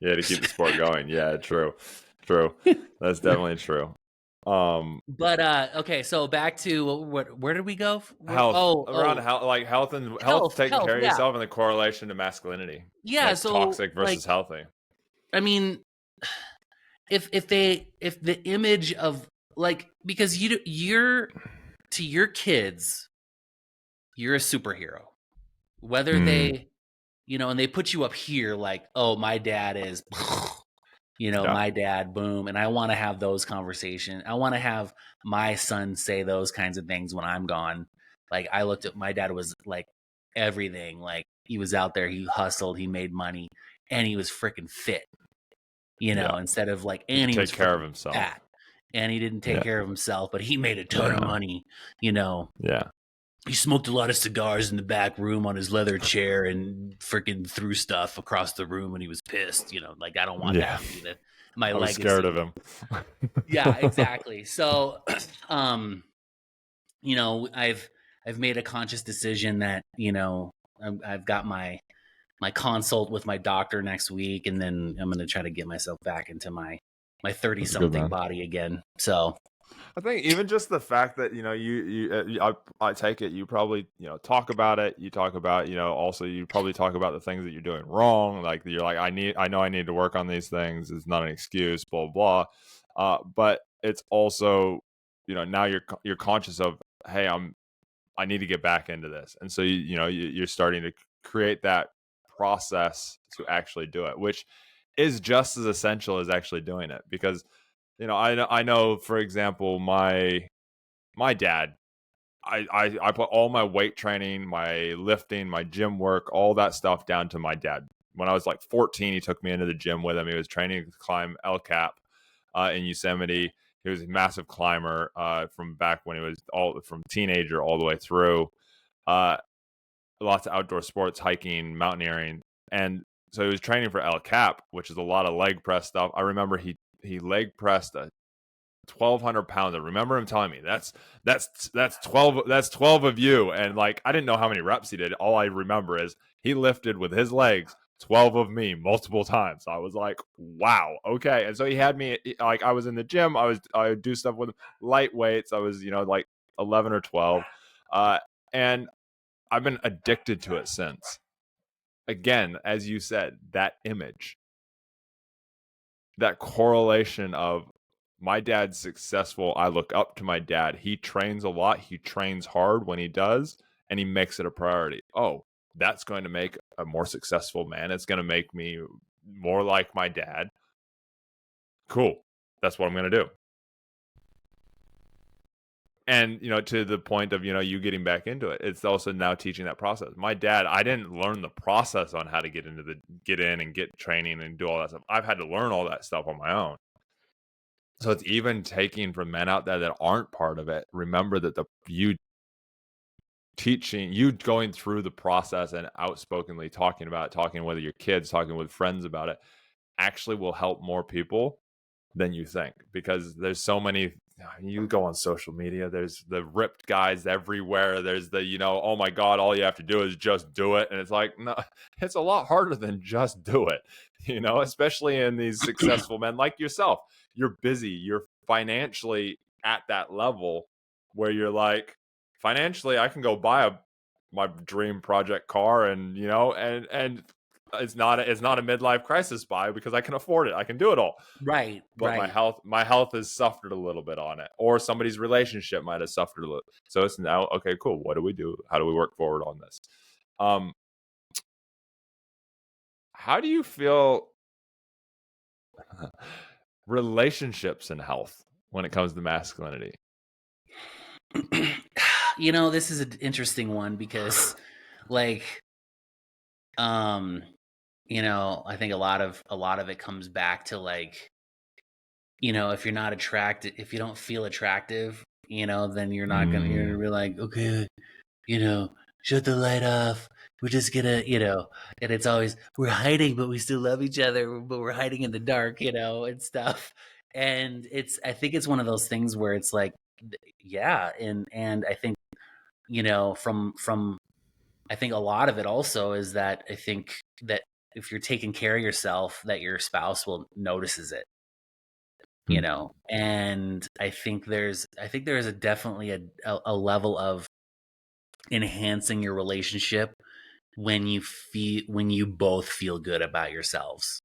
A: Yeah, to keep the sport going. Yeah, true. That's definitely true.
B: But okay, so back to where did we go?
A: Health. Health and taking care of yourself and the correlation to masculinity.
B: Yeah,
A: like
B: so
A: toxic versus healthy.
B: I mean, if the image of like, because you're to your kids, you're a superhero, whether they, and they put you up here like, oh, my dad is, my dad, boom. And I want to have those conversations. I want to have my son say those kinds of things when I'm gone. Like I looked at my dad was like everything. Like he was out there, he hustled, he made money, and he was freaking fit, instead of like, and he
A: take care of himself.
B: Fat, and he didn't take care of himself, but he made a ton of money,
A: Yeah.
B: He smoked a lot of cigars in the back room on his leather chair and freaking threw stuff across the room when he was pissed. Like I don't want that to be my legacy.
A: I was scared of him.
B: Yeah, exactly. So, I've made a conscious decision that I've got my consult with my doctor next week, and then I'm going to try to get myself back into my 30-something body again. So.
A: I think even just the fact that I take it you probably talk about it. You talk about also you probably talk about the things that you're doing wrong. Like you're like I know I need to work on these things. It's not an excuse. Blah blah. But it's also now you're conscious of, hey, I need to get back into this, and so you're starting to create that process to actually do it, which is just as essential as actually doing it because. I know, for example, my dad, I put all my weight training, my lifting, my gym work, all that stuff down to my dad. When I was like 14, he took me into the gym with him. He was training to climb El Cap in Yosemite. He was a massive climber from back when he was from teenager all the way through. Lots of outdoor sports, hiking, mountaineering. And so he was training for El Cap, which is a lot of leg press stuff. I remember he leg pressed 1,200 pounds. I remember him telling me that's 12 of you, and like I didn't know how many reps he did. All I remember is he lifted with his legs 12 of me multiple times. I was like, wow, okay. And so he had me like I was in the gym. I would do stuff with him, light weights. I was like 11 or 12, and I've been addicted to it since. Again, as you said, that image. That correlation of my dad's successful. I look up to my dad. He trains a lot. He trains hard when he does, and he makes it a priority. Oh, that's going to make a more successful man. It's going to make me more like my dad. Cool. That's what I'm going to do. And, to the point of, you getting back into it, it's also now teaching that process. My dad, I didn't learn the process on how to get in and get training and do all that stuff. I've had to learn all that stuff on my own. So it's even taking from men out there that aren't part of it. Remember that you going through the process and outspokenly talking with your kids, talking with friends about it, actually will help more people than you think, because there's so many you go on social media, there's the ripped guys everywhere. There's the, oh my God, all you have to do is just do it. And it's like, no, it's a lot harder than just do it, especially in these successful men like yourself. You're busy. You're financially at that level where you're like, financially, I can go buy my dream project car and, and it's not a midlife crisis buy because I can afford it. I can do it all.
B: Right.
A: But my health has suffered a little bit on it, or somebody's relationship might have suffered a little. So it's now, okay, cool. What do we do? How do we work forward on this? How do you feel relationships and health when it comes to masculinity?
B: This is an interesting one because, like, I think a lot of it comes back to, like, if you're not attracted, if you don't feel attractive, then you're not gonna, you're gonna be like, okay, shut the light off. We're just gonna, and it's always, we're hiding, but we still love each other, but we're hiding in the dark, and stuff. And I think it's one of those things where it's like, yeah. And I think, from I think a lot of it also is that I think that if you're taking care of yourself, that your spouse will notices it, and I think there is definitely a level of enhancing your relationship when you both feel good about yourselves,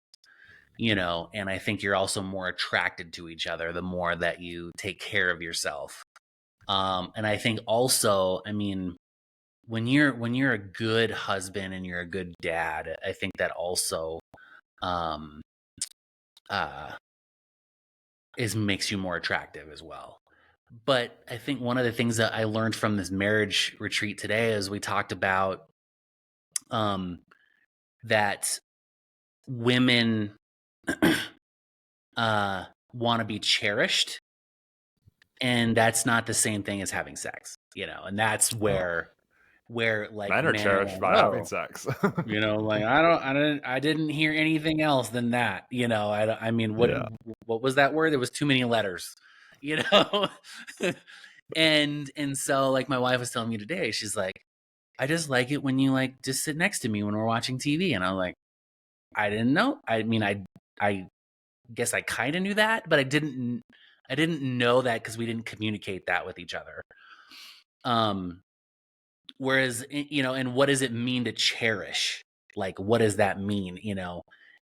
B: and I think you're also more attracted to each other the more that you take care of yourself. And I think also, I mean, when you're a good husband and you're a good dad, I think that also makes you more attractive as well. But I think one of the things that I learned from this marriage retreat today is we talked about that women want to be cherished, and that's not the same thing as having sex, and that's where like
A: men are cherished by having sex.
B: Like I didn't hear anything else than that. I mean, what was that word? There was too many letters, and so, like, my wife was telling me today, she's like, I just like it when you, like, just sit next to me when we're watching TV. And I was like, I didn't know. I mean, I guess I kind of knew that, but I didn't know that because we didn't communicate that with each other. Whereas, and what does it mean to cherish? Like, what does that mean?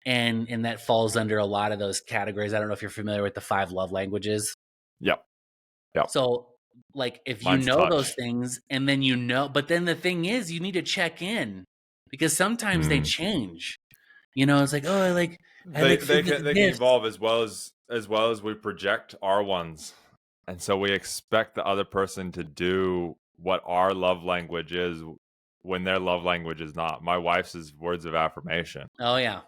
B: And that falls under a lot of those categories. I don't know if you're familiar with the 5 love languages.
A: Yep.
B: So, like, if
A: Mine's
B: you know
A: touch.
B: those things, and then but then the thing is, you need to check in because sometimes they change. It's like, oh,
A: they can evolve as well as we project our ones, and so we expect the other person to do what our love language is when their love language is not. My wife's is words of affirmation.
B: Oh yeah,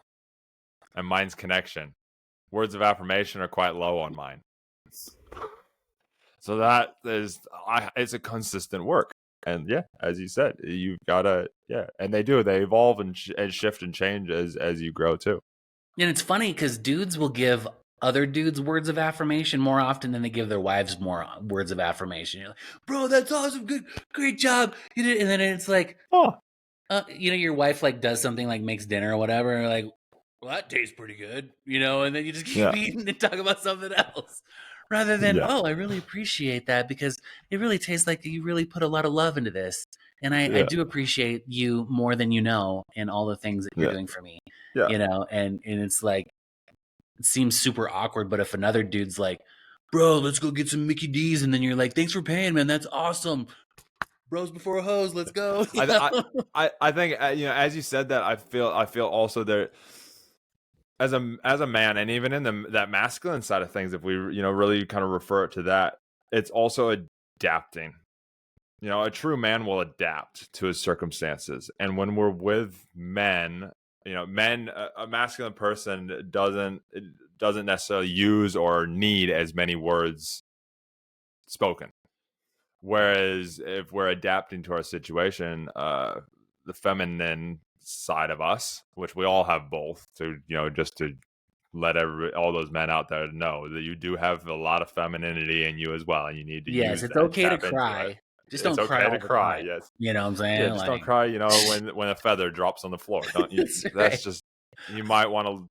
A: and mine's connection. Words of affirmation are quite low on mine. So that is, it's a consistent work. And yeah, as you said, you've got to, and they evolve and shift and change as you grow too.
B: And it's funny because dudes will give other dudes words of affirmation more often than they give their wives more words of affirmation. You're like, bro, that's awesome. Good, great job. You did it. And then it's like, your wife, like, does something, like makes dinner or whatever. And you're like, well, that tastes pretty good, and then you just keep eating and talk about something else. Rather than, I really appreciate that because it really tastes like you really put a lot of love into this. And I do appreciate you more than and all the things that you're doing for me. And it's like, it seems super awkward, but if another dude's like, bro, let's go get some Mickey D's, and then you're like, thanks for paying, man, that's awesome. Bros before hoes, let's go.
A: I think, as you said that, I feel also there, as a man, and even in that masculine side of things, if we really kind of refer it to that, it's also adapting. A true man will adapt to his circumstances, and when we're with men, a masculine person doesn't necessarily use or need as many words spoken. Whereas if we're adapting to our situation, the feminine side of us, which we all have both, to just to let all those men out there know that you do have a lot of femininity in you as well, and you need to
B: Yes,
A: use
B: it's
A: that and
B: okay to
A: tap into it.
B: cry. Just
A: It's
B: don't cry
A: okay to
B: all the
A: cry.
B: time.
A: Yes.
B: You know what I'm
A: Yeah.
B: saying?
A: Just don't
B: Like,
A: cry. When a feather drops on the floor, don't you?
B: that's
A: That's
B: right.
A: just, you might want to.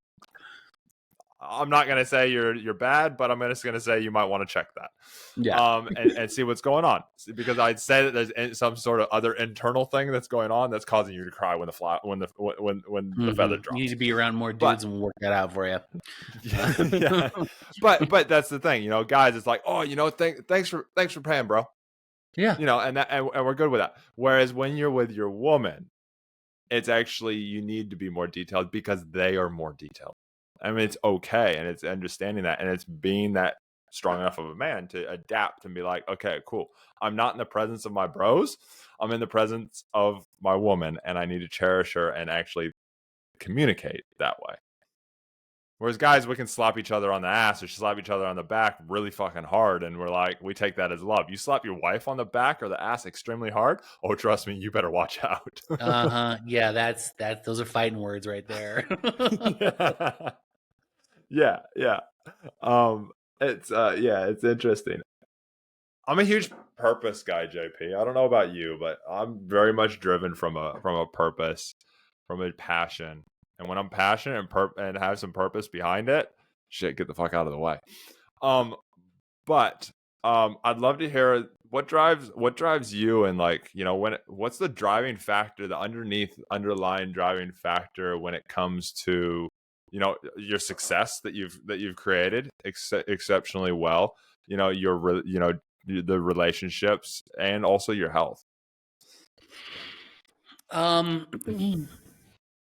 A: I'm not gonna say you're bad, but I'm just gonna say you might want to check that,
B: Yeah.
A: and see what's going on, because I'd say that there's some sort of other internal thing that's going on that's causing you to cry when the feather
B: You need
A: drops.
B: to be around more
A: But
B: dudes and we'll work that out for you.
A: yeah, but that's the thing, guys. It's like, oh, thanks for paying, bro.
B: Yeah.
A: And we're good with that. Whereas when you're with your woman, it's actually, you need to be more detailed because they are more detailed. I mean, it's okay, and it's understanding that, and it's being that strong enough of a man to adapt and be like, okay, cool. I'm not in the presence of my bros. I'm in the presence of my woman, and I need to cherish her and actually communicate that way. Whereas guys, we can slap each other on the ass or slap each other on the back really fucking hard, and we're like, we take that as love. You slap your wife on the back or the ass extremely hard, oh, trust me, you better watch out.
B: Yeah, that's those are fighting words right there.
A: Yeah. It's interesting. I'm a huge purpose guy, JP. I don't know about you, but I'm very much driven from a purpose, from a passion. And when I'm passionate and have some purpose behind it, shit, get the fuck out of the way. But I'd love to hear what drives you, and what's the driving factor, the underlying driving factor when it comes to your success that you've created exceptionally well, the relationships, and also your health.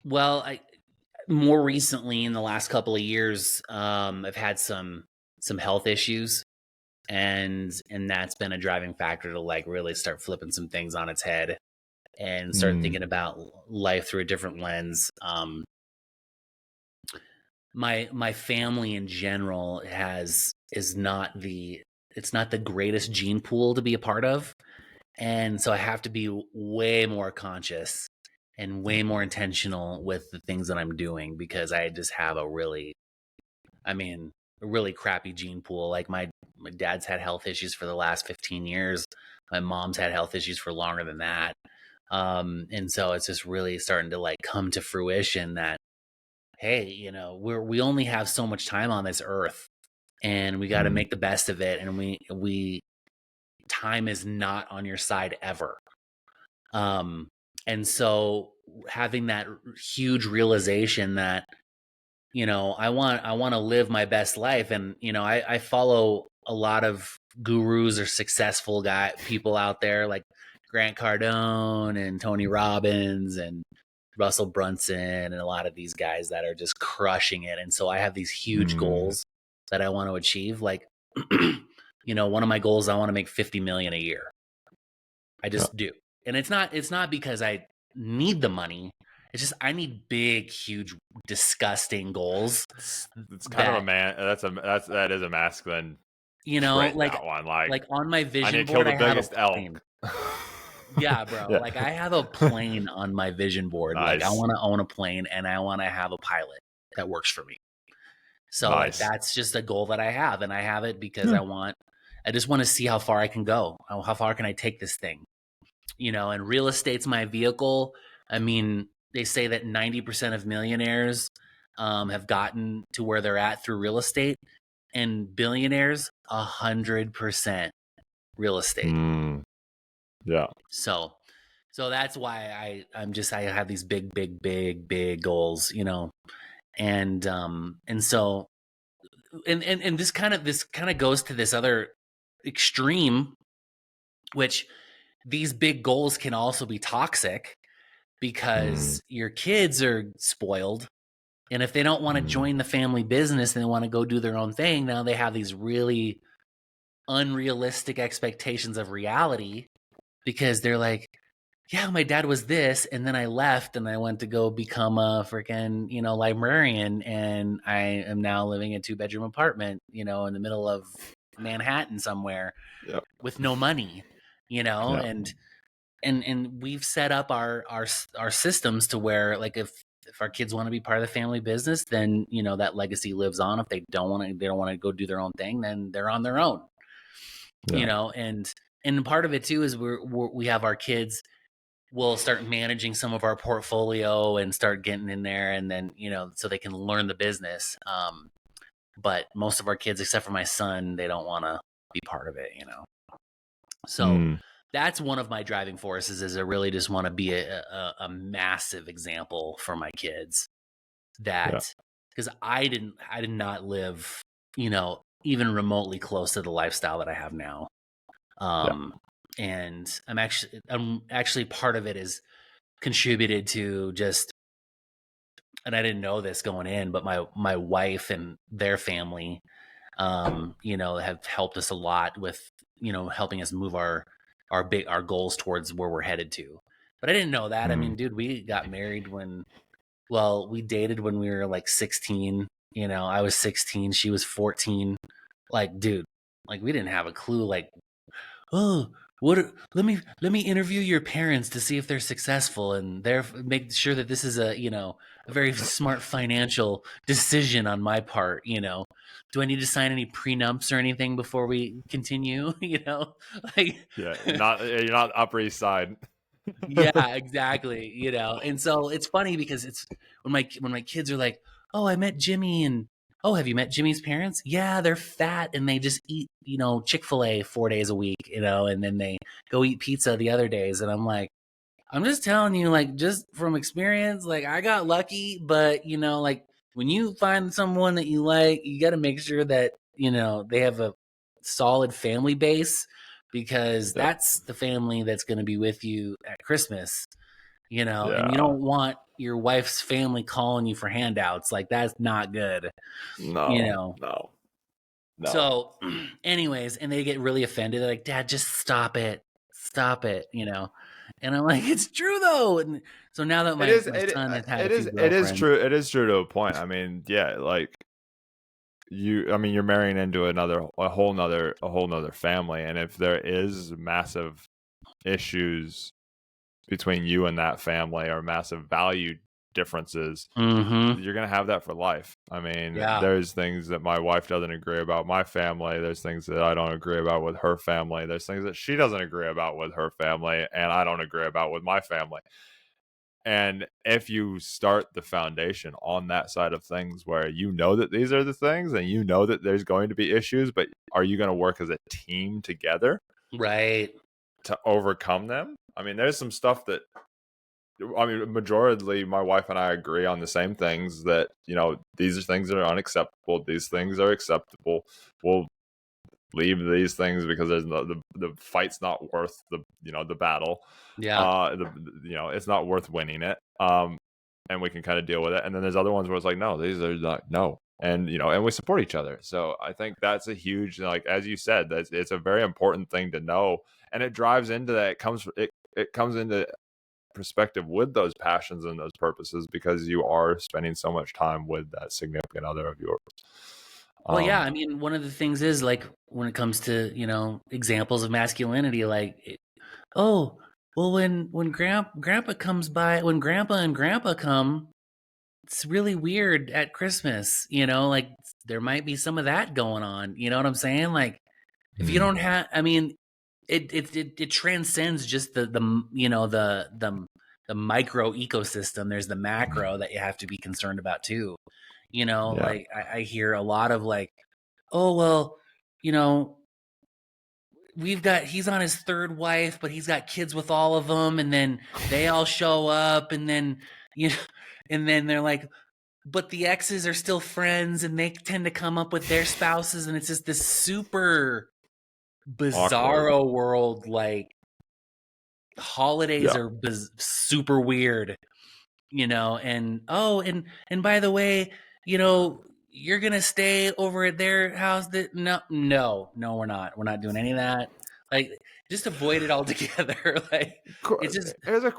B: Well, I more recently in the last couple of years, I've had some health issues, and that's been a driving factor to like really start flipping some things on its head and start thinking about life through a different lens. My family in general is not the greatest gene pool to be a part of, and so I have to be way more conscious and way more intentional with the things that I'm doing, because I just have a really crappy gene pool. Like my dad's had health issues for the last 15 years. My mom's had health issues for longer than that. And so it's just really starting to like come to fruition that, hey, we only have so much time on this earth, and we got to make the best of it. And we time is not on your side ever. And so having that huge realization that, I want to live my best life. And, I follow a lot of gurus or successful people out there like Grant Cardone and Tony Robbins and Russell Brunson and a lot of these guys that are just crushing it. And so I have these huge goals that I want to achieve. Like, one of my goals, I want to make 50 million a year. I just do. And it's not because I need the money. It's just I need big, huge, disgusting goals.
A: It's kind of a man. That is a masculine. Trait,
B: Like
A: that one.
B: like on my
A: I
B: vision
A: need to kill
B: board,
A: the
B: I have a
A: biggest elk.
B: plane. Yeah, bro.
A: Yeah.
B: Like I have a plane on my vision board.
A: Nice.
B: Like I want to own a plane, and I want to have a pilot that works for me. So like that's just a goal that I have, and I have it because I just want to see how far I can go. How far can I take this thing? And real estate's my vehicle. I mean, they say that 90% of millionaires have gotten to where they're at through real estate, and billionaires 100% real estate.
A: Yeah.
B: So that's why I have these big goals, and so this kind of goes to this other extreme, which these big goals can also be toxic because your kids are spoiled. And if they don't want to join the family business and they want to go do their own thing, now they have these really unrealistic expectations of reality, because they're like, yeah, my dad was this, and then I left and I went to go become a freaking, librarian, and I am now living in a 2-bedroom apartment, in the middle of Manhattan somewhere with no money, and we've set up our systems to where, like, if if our kids want to be part of the family business, then, you know, that legacy lives on. If they don't want to go do their own thing, then they're on their own, you know. And part of it too is we have our kids will start managing some of our portfolio and start getting in there, and then, you know, so they can learn the business. But most of our kids, except for my son, they don't want to be part of it, you know. So that's one of my driving forces, is I really just want to be a massive example for my kids, that because I did not live, you know, even remotely close to the lifestyle that I have now. And I'm actually part of it is contributed to just, and I didn't know this going in, but my wife and their family, you know, have helped us a lot with, you know, helping us move our goals towards where we're headed to. But I didn't know that. I mean, dude, we got married we dated when we were like 16. You know, I was 16, she was 14. Like, dude, like we didn't have a clue. Like, oh, let me interview your parents to see if they're successful, and make sure that this is a, you know, a very smart financial decision on my part. You know, do I need to sign any prenups or anything before we continue? You know, like,
A: you're not Upper East Side.
B: yeah, exactly. You know, and so it's funny because it's when my kids are like, "Oh, I met Jimmy," and, "Oh, have you met Jimmy's parents?" "Yeah, they're fat and they just eat, you know, Chick-fil-A 4 days a week, you know, and then they go eat pizza the other days." And I'm like, I'm just telling you, like, just from experience, like, I got lucky, but, you know, like, when you find someone that you like, you got to make sure that, you know, they have a solid family base, because that's the family that's going to be with you at Christmas, you know, and you don't want your wife's family calling you for handouts. Like, that's not good, you know.
A: No.
B: So, anyways, and they get really offended. They're like, "Dad, just stop it, you know." And I'm like, "It's true though." And so now that my son has had a few girlfriends,
A: it is true to a point. I mean, yeah, like you're marrying into a whole nother family, and if there is massive issues between you and that family, or massive value differences, you're gonna have that for life. I mean, there's things that my wife doesn't agree about my family. There's things that I don't agree about with her family. There's things that she doesn't agree about with her family, and I don't agree about with my family. And if you start the foundation on that side of things, where you know that these are the things, and you know that there's going to be issues, but are you going to work as a team together,
B: right,
A: to overcome them? I mean, there's some stuff that, I mean, majorly, my wife and I agree on the same things, that, you know, these are things that are unacceptable. These things are acceptable. We'll leave these things because there's the fight's not worth the battle. You know, it's not worth winning it. And we can kind of deal with it. And then there's other ones where it's like, no, these are not, no. And, you know, and we support each other. So I think that's a huge, like, as you said, it's a very important thing to know. And it drives into that. It comes into perspective with those passions and those purposes, because you are spending so much time with that significant other of yours.
B: Well, yeah, I mean, one of the things is, like, when it comes to, you know, examples of masculinity, like, oh, well, when grandpa comes by, when grandpa and grandpa come, it's really weird at Christmas, you know, like, there might be some of that going on. You know what I'm saying? Like, if you don't have, I mean, it transcends just the you know, the micro ecosystem. There's the macro that you have to be concerned about too. You know, like, I hear a lot of like, "Oh, well, you know, he's on his third wife, but he's got kids with all of them, and then they all show up, and then, you know, and then they're like, but the exes are still friends, and they tend to come up with their spouses, and it's just this super bizarro world. Like, holidays are super weird, you know. And, oh, and by the way, you know, you're gonna stay over at their house. No, we're not doing any of that. Like, just avoid it altogether. Like, it's just,
A: here's a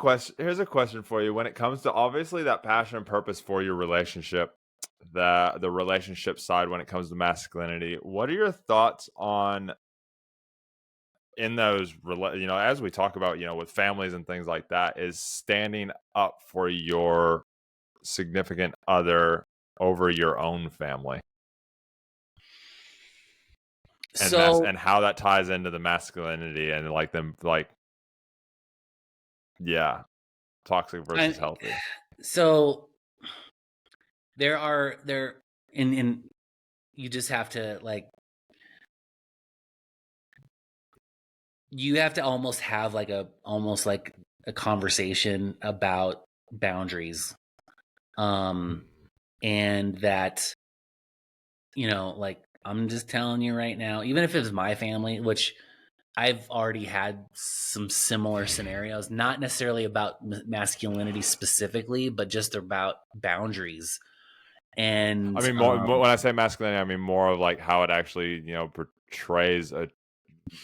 A: question for you. When it comes to, obviously, that passion and purpose for your relationship, the relationship side, when it comes to masculinity, what are your thoughts on, in those, you know, as we talk about, you know, with families and things like that, is standing up for your significant other over your own family, and
B: So
A: and how that ties into the masculinity and like them, like, yeah, toxic versus
B: I
A: healthy.
B: so there in you just have to like you have to almost have like a conversation about boundaries, and that, like, I'm just telling you right now, even if it was my family, which I've already had some similar scenarios, not necessarily about masculinity specifically, but just about boundaries.
A: I
B: And
A: mean, more when I say masculinity, I mean more of like how it actually, portrays a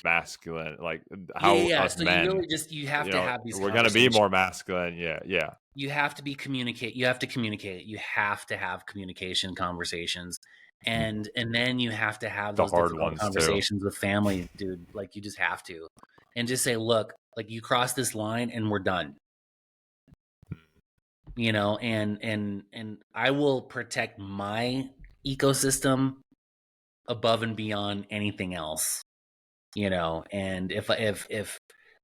A: masculine, like how
B: yeah.
A: us
B: So you
A: men,
B: really just you have to have these
A: we're gonna be
B: conversations.
A: more masculine. Yeah, yeah.
B: You have to communicate. You have to communicate. You have to have communication conversations, and then you have to have
A: The
B: those
A: hard
B: difficult
A: ones too.
B: conversations with family, dude. Like, you just have to, and just say, look, like, you cross this line and we're done. And I will protect my ecosystem above and beyond anything else. And if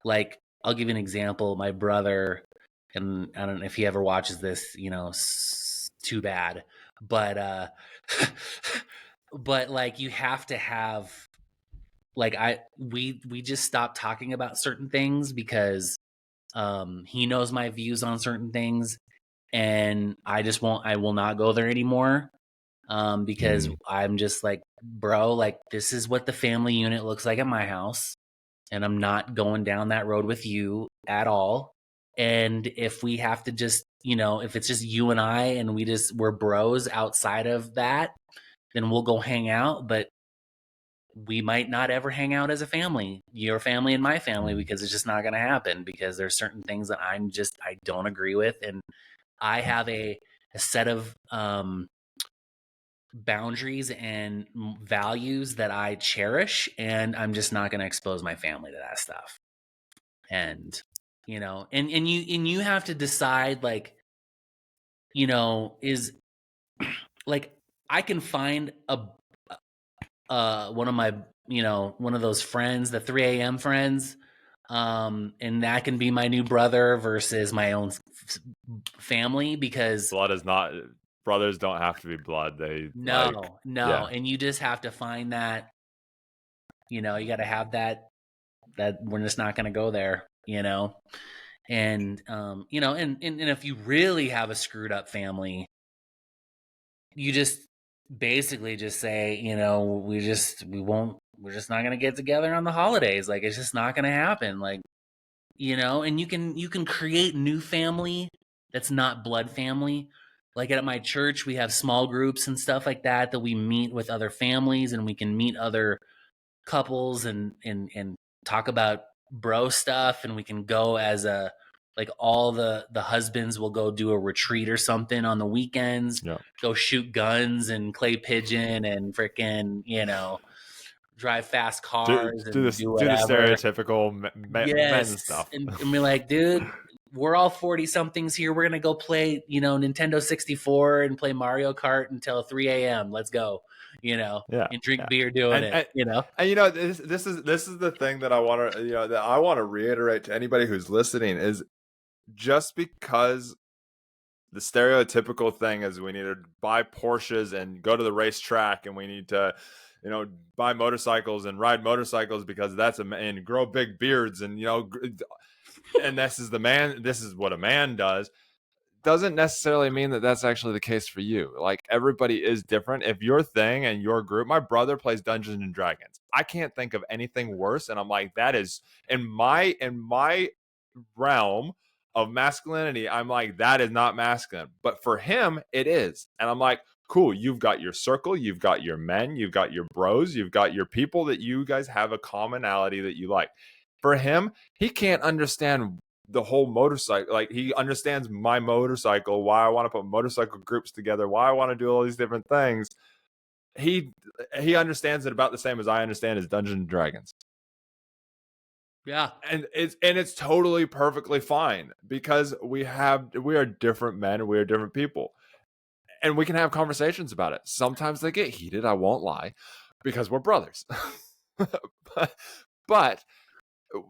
B: like, I'll give you an example. My brother, and I don't know if he ever watches this, too bad, but but like, you have to have, like, we just stopped talking about certain things because he knows my views on certain things, and I will not go there anymore, because I'm just like, bro, like, this is what the family unit looks like at my house, and I'm not going down that road with you at all. And if we have to just, if it's just you and I, and we're bros outside of that, then we'll go hang out. But we might not ever hang out as a family, your family and my family, because it's just not going to happen, because there's certain things that I don't agree with. And I have a set of boundaries and values that I cherish, and I'm just not going to expose my family to that stuff. And and you have to decide, like, is, like, I can find a one of my, one of those friends, the 3 a.m. friends, and that can be my new brother versus my own family, because
A: Blood is not, brothers don't have to be blood. They like,
B: no,
A: yeah.
B: and you just have to find that, you got to have that we're just not going to go there, and if you really have a screwed up family, you just basically just say, we're just not going to get together on the holidays. Like, it's just not going to happen. Like, and you can create new family that's not blood family. Like, at my church, we have small groups and stuff like that we meet with other families, and we can meet other couples, and talk about bro stuff, and we can go as a, like, all the husbands will go do a retreat or something on the weekends,
A: Yeah.
B: go shoot guns and clay pigeon and freaking, drive fast cars
A: Do
B: and
A: this,
B: do
A: do the
B: whatever.
A: stereotypical men
B: Yes.
A: stuff.
B: And we're like, dude, we're all 40 somethings here. We're going to go play, Nintendo 64 and play Mario Kart until 3 a.m. Let's go,
A: Yeah,
B: and drink
A: yeah.
B: beer doing
A: And
B: it,
A: this is the thing that I want to, that I want to reiterate to anybody who's listening is, just because the stereotypical thing is we need to buy Porsches and go to the racetrack, and we need to, buy motorcycles and ride motorcycles because that's and grow big beards, and and this is what a man does, doesn't necessarily mean that that's actually the case for you. Like, everybody is different. If your thing and your group, my brother plays Dungeons and Dragons. I can't think of anything worse, and I'm like, that is in my realm of masculinity. I'm like, that is not masculine, but for him, it is, and I'm like, cool. You've got your circle, you've got your men, you've got your bros, you've got your people that you guys have a commonality that you like. For him, he can't understand the whole motorcycle. Like, he understands my motorcycle, why I want to put motorcycle groups together, why I want to do all these different things. He understands it about the same as I understand his Dungeons and Dragons.
B: Yeah.
A: And it's totally perfectly fine because we are different men and we are different people. And we can have conversations about it. Sometimes they get heated, I won't lie, because we're brothers. but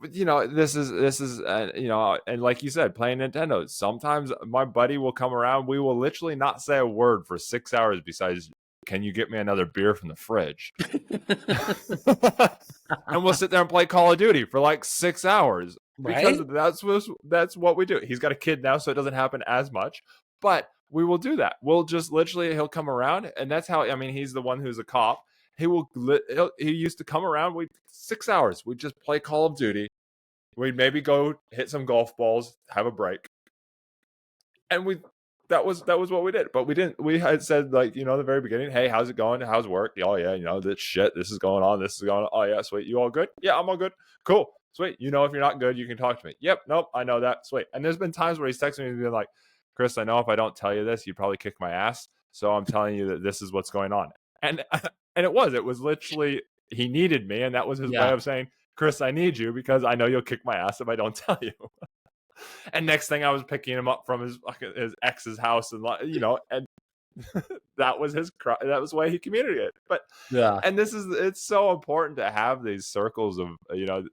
A: this is and like you said, playing Nintendo. Sometimes my buddy will come around. We will literally not say a word for 6 hours besides, "Can you get me another beer from the fridge?" And we'll sit there and play Call of Duty for like 6 hours because
B: Right?
A: that's what we do. He's got a kid now, so it doesn't happen as much, but we will do that. We'll just literally, he'll come around, and that's how, I mean, he's the one who's a cop. He used to come around. We 6 hours. We just play Call of Duty. We'd maybe go hit some golf balls, have a break, and that was what we did. But we had said, like, the very beginning, "Hey, how's it going? How's work? Oh yeah, this shit, this is going on, this is going on. Oh yeah, sweet. You all good? Yeah, I'm all good. Cool, sweet. If you're not good, you can talk to me. Yep, nope, I know that. Sweet." And there's been times where he's texting me and being like, "Chris, I know if I don't tell you this, you'd probably kick my ass. So I'm telling you that this is what's going on." And it was literally, he needed me, and that was his way
B: Yeah.
A: of saying, "Chris, I need you because I know you'll kick my ass if I don't tell you." And next thing, I was picking him up from his ex's house, and and that was that was the way he communicated. But
B: Yeah.
A: and it's so important to have these circles of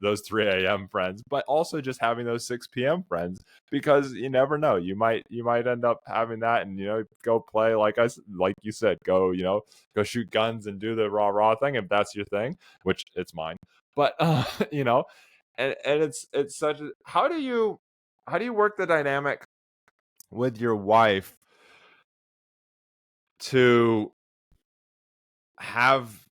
A: those 3 a.m. friends, but also just having those 6 p.m. friends, because you never know, you might end up having that, and go play, like you said, go shoot guns and do the rah thing if that's your thing, which it's mine. But and it's such a, how do you work the dynamic with your wife to have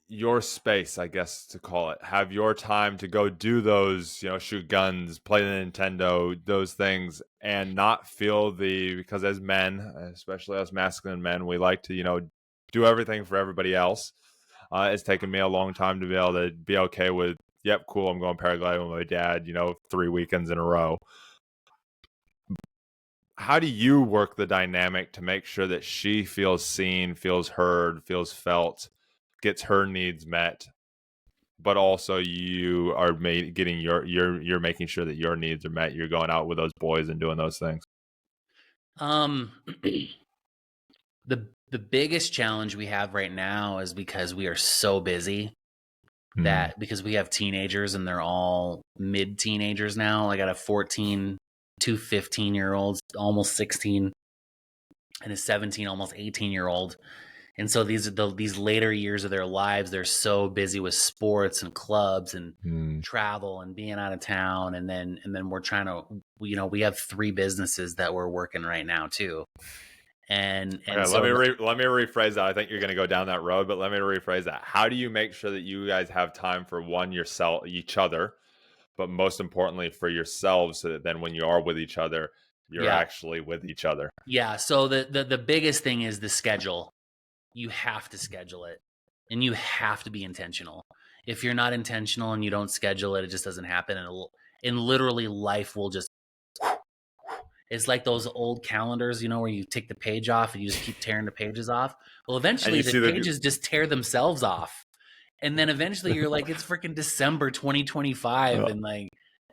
A: your space, I guess, to call it, have your time to go do those, shoot guns, play the Nintendo, those things, and not feel because as men, especially us masculine men, we like to, do everything for everybody else. It's taken me a long time to be able to be okay with, yep, cool, I'm going paragliding with my dad, 3 weekends in a row. How do you work the dynamic to make sure that she feels seen, feels heard, feels felt, gets her needs met, but also you are getting you're making sure that your needs are met? You're going out with those boys and doing those things.
B: Um, the biggest challenge we have right now is because we are so busy, that because we have teenagers and they're all mid-teenagers now. I got a 14 to 15-year-olds, almost 16, and a 17, almost 18-year-old. And so these later years of their lives, they're so busy with sports and clubs and travel and being out of town. And then we're trying to, we have 3 businesses that we're working right now too. And
A: Okay,
B: so
A: let me rephrase that. I think you're going to go down that road, but let me rephrase that. How do you make sure that you guys have time for each other, but most importantly for yourselves, so that then when you are with each other, you're actually with each other?
B: Yeah. So the biggest thing is the schedule. You have to schedule it, and you have to be intentional. If you're not intentional and you don't schedule it, it just doesn't happen. And literally life will just, it's like those old calendars, where you take the page off and you just keep tearing the pages off. Well, eventually the pages just tear themselves off. And then eventually you're like, it's freaking December 2025,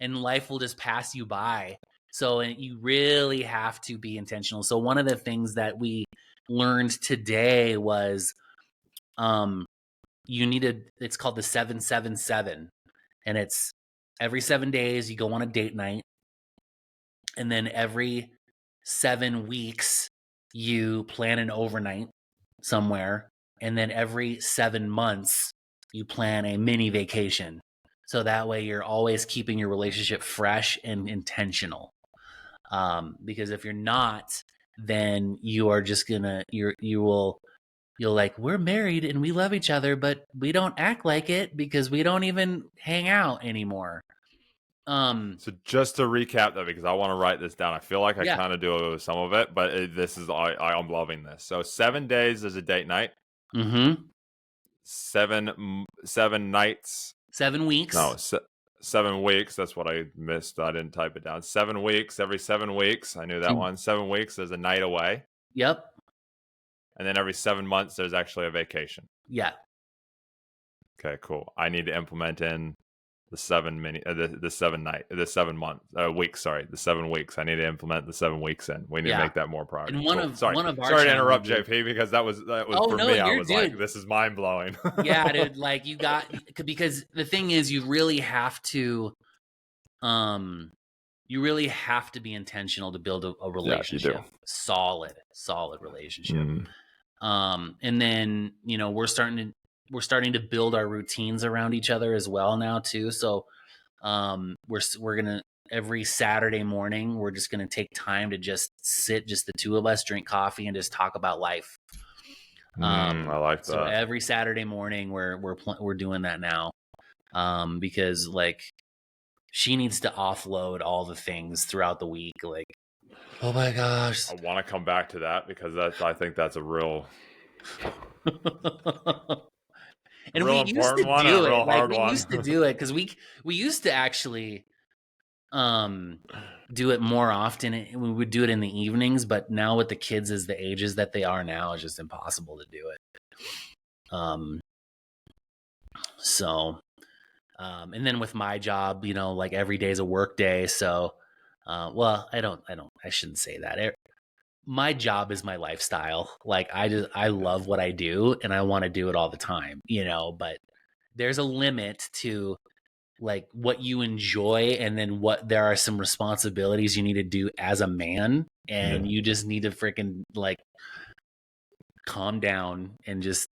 B: and life will just pass you by. So you really have to be intentional. So one of the things that we learned today was it's called the 777. And it's every 7 days you go on a date night. And then every 7 weeks you plan an overnight somewhere. And then every 7 months you plan a mini vacation. So that way you're always keeping your relationship fresh and intentional. Because if you're not, then you are just gonna, you'll like, we're married and we love each other, but we don't act like it because we don't even hang out anymore.
A: So just to recap that, because I want to write this down. I feel like I kind of do some of it, but I'm loving this. So 7 days is a date night.
B: Mm-hmm.
A: 7 nights.
B: 7 weeks.
A: No, 7 weeks. That's what I missed. I didn't type it down. 7 weeks. Every 7 weeks. I knew that one. 7 weeks, there's a night away.
B: Yep.
A: And then every 7 months, there's actually a vacation.
B: Yeah.
A: Okay, cool. I need to implement in the 7 weeks. Sorry, the 7 weeks. I need to implement the 7 weeks in. We need to
B: Yeah.
A: make that more priority.
B: And
A: Cool. Sorry
B: our
A: to interrupt,
B: challenges.
A: JP, because that was
B: Oh
A: for
B: no,
A: me. I
B: you're
A: was like,
B: dude.
A: this is mind blowing.
B: Yeah, dude. Like because the thing is, you really have to be intentional to build a relationship.
A: Yeah, you do.
B: Solid relationship. And then, you know, we're starting to build our routines around each other as well now too. So we're gonna every Saturday morning we're just gonna take time to just sit, just the two of us, drink coffee, and just talk about life.
A: I like that.
B: So every Saturday morning we're doing that now, because like she needs to offload all the things throughout the week. Like, oh my gosh,
A: I want to come back to that because I think that's a real
B: and
A: real
B: we used
A: important
B: to
A: one and
B: do
A: a real
B: it. Like
A: hard
B: we
A: one.
B: used to do it because we used to actually do it more often. We would do it in the evenings, but now with the kids as the ages that they are now, it's just impossible to do it. So and then with my job, you know, like every day's a work day. So well, I shouldn't say that. My job is my lifestyle. Like I love what I do and I want to do it all the time, you know, but there's a limit to like what you enjoy, and then what there are some responsibilities you need to do as a man, and you just need to freaking like calm down and just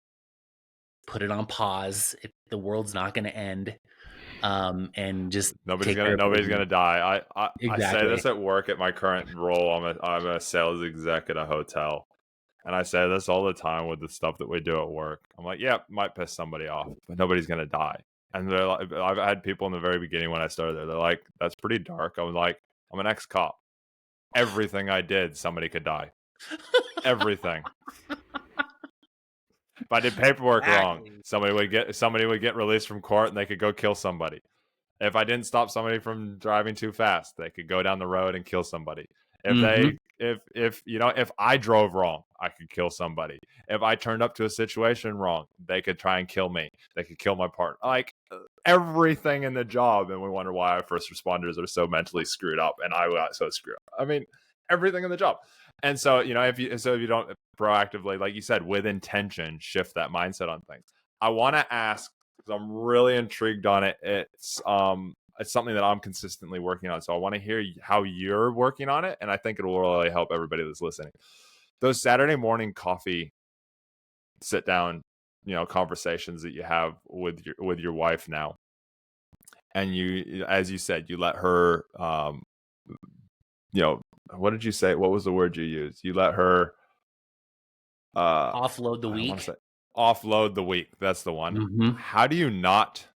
B: put it on pause. The world's not going to end. And just
A: nobody's gonna die. I say
B: Exactly.
A: this at work at my current role. I'm a sales exec at a hotel, and I say this all the time with the stuff that we do at work. I'm like, yeah, might piss somebody off, but nobody's gonna die. And they're like, I've had people in the very beginning when I started there. They're like, that's pretty dark. I was like, I'm an ex-cop. Everything I did, somebody could die. Everything. If I did paperwork wrong, somebody would get released from court and they could go kill somebody. If I didn't stop somebody from driving too fast, they could go down the road and kill somebody. If I drove wrong, I could kill somebody. If I turned up to a situation wrong, they could try and kill me. They could kill my partner. Like everything in the job, and we wonder why our first responders are so mentally screwed up, and I got so screwed up. I mean, everything in the job. And so, if you don't proactively, like you said, with intention, shift that mindset on things. I want to ask, because I'm really intrigued on it. It's something that I'm consistently working on. So I want to hear how you're working on it, and I think it will really help everybody that's listening. Those Saturday morning coffee sit down, conversations that you have with your wife now, and you, as you said, you let her, what did you say? What was the word you used? You let her
B: offload the week.
A: Offload the week. That's the one.
B: Mm-hmm.
A: How do you not?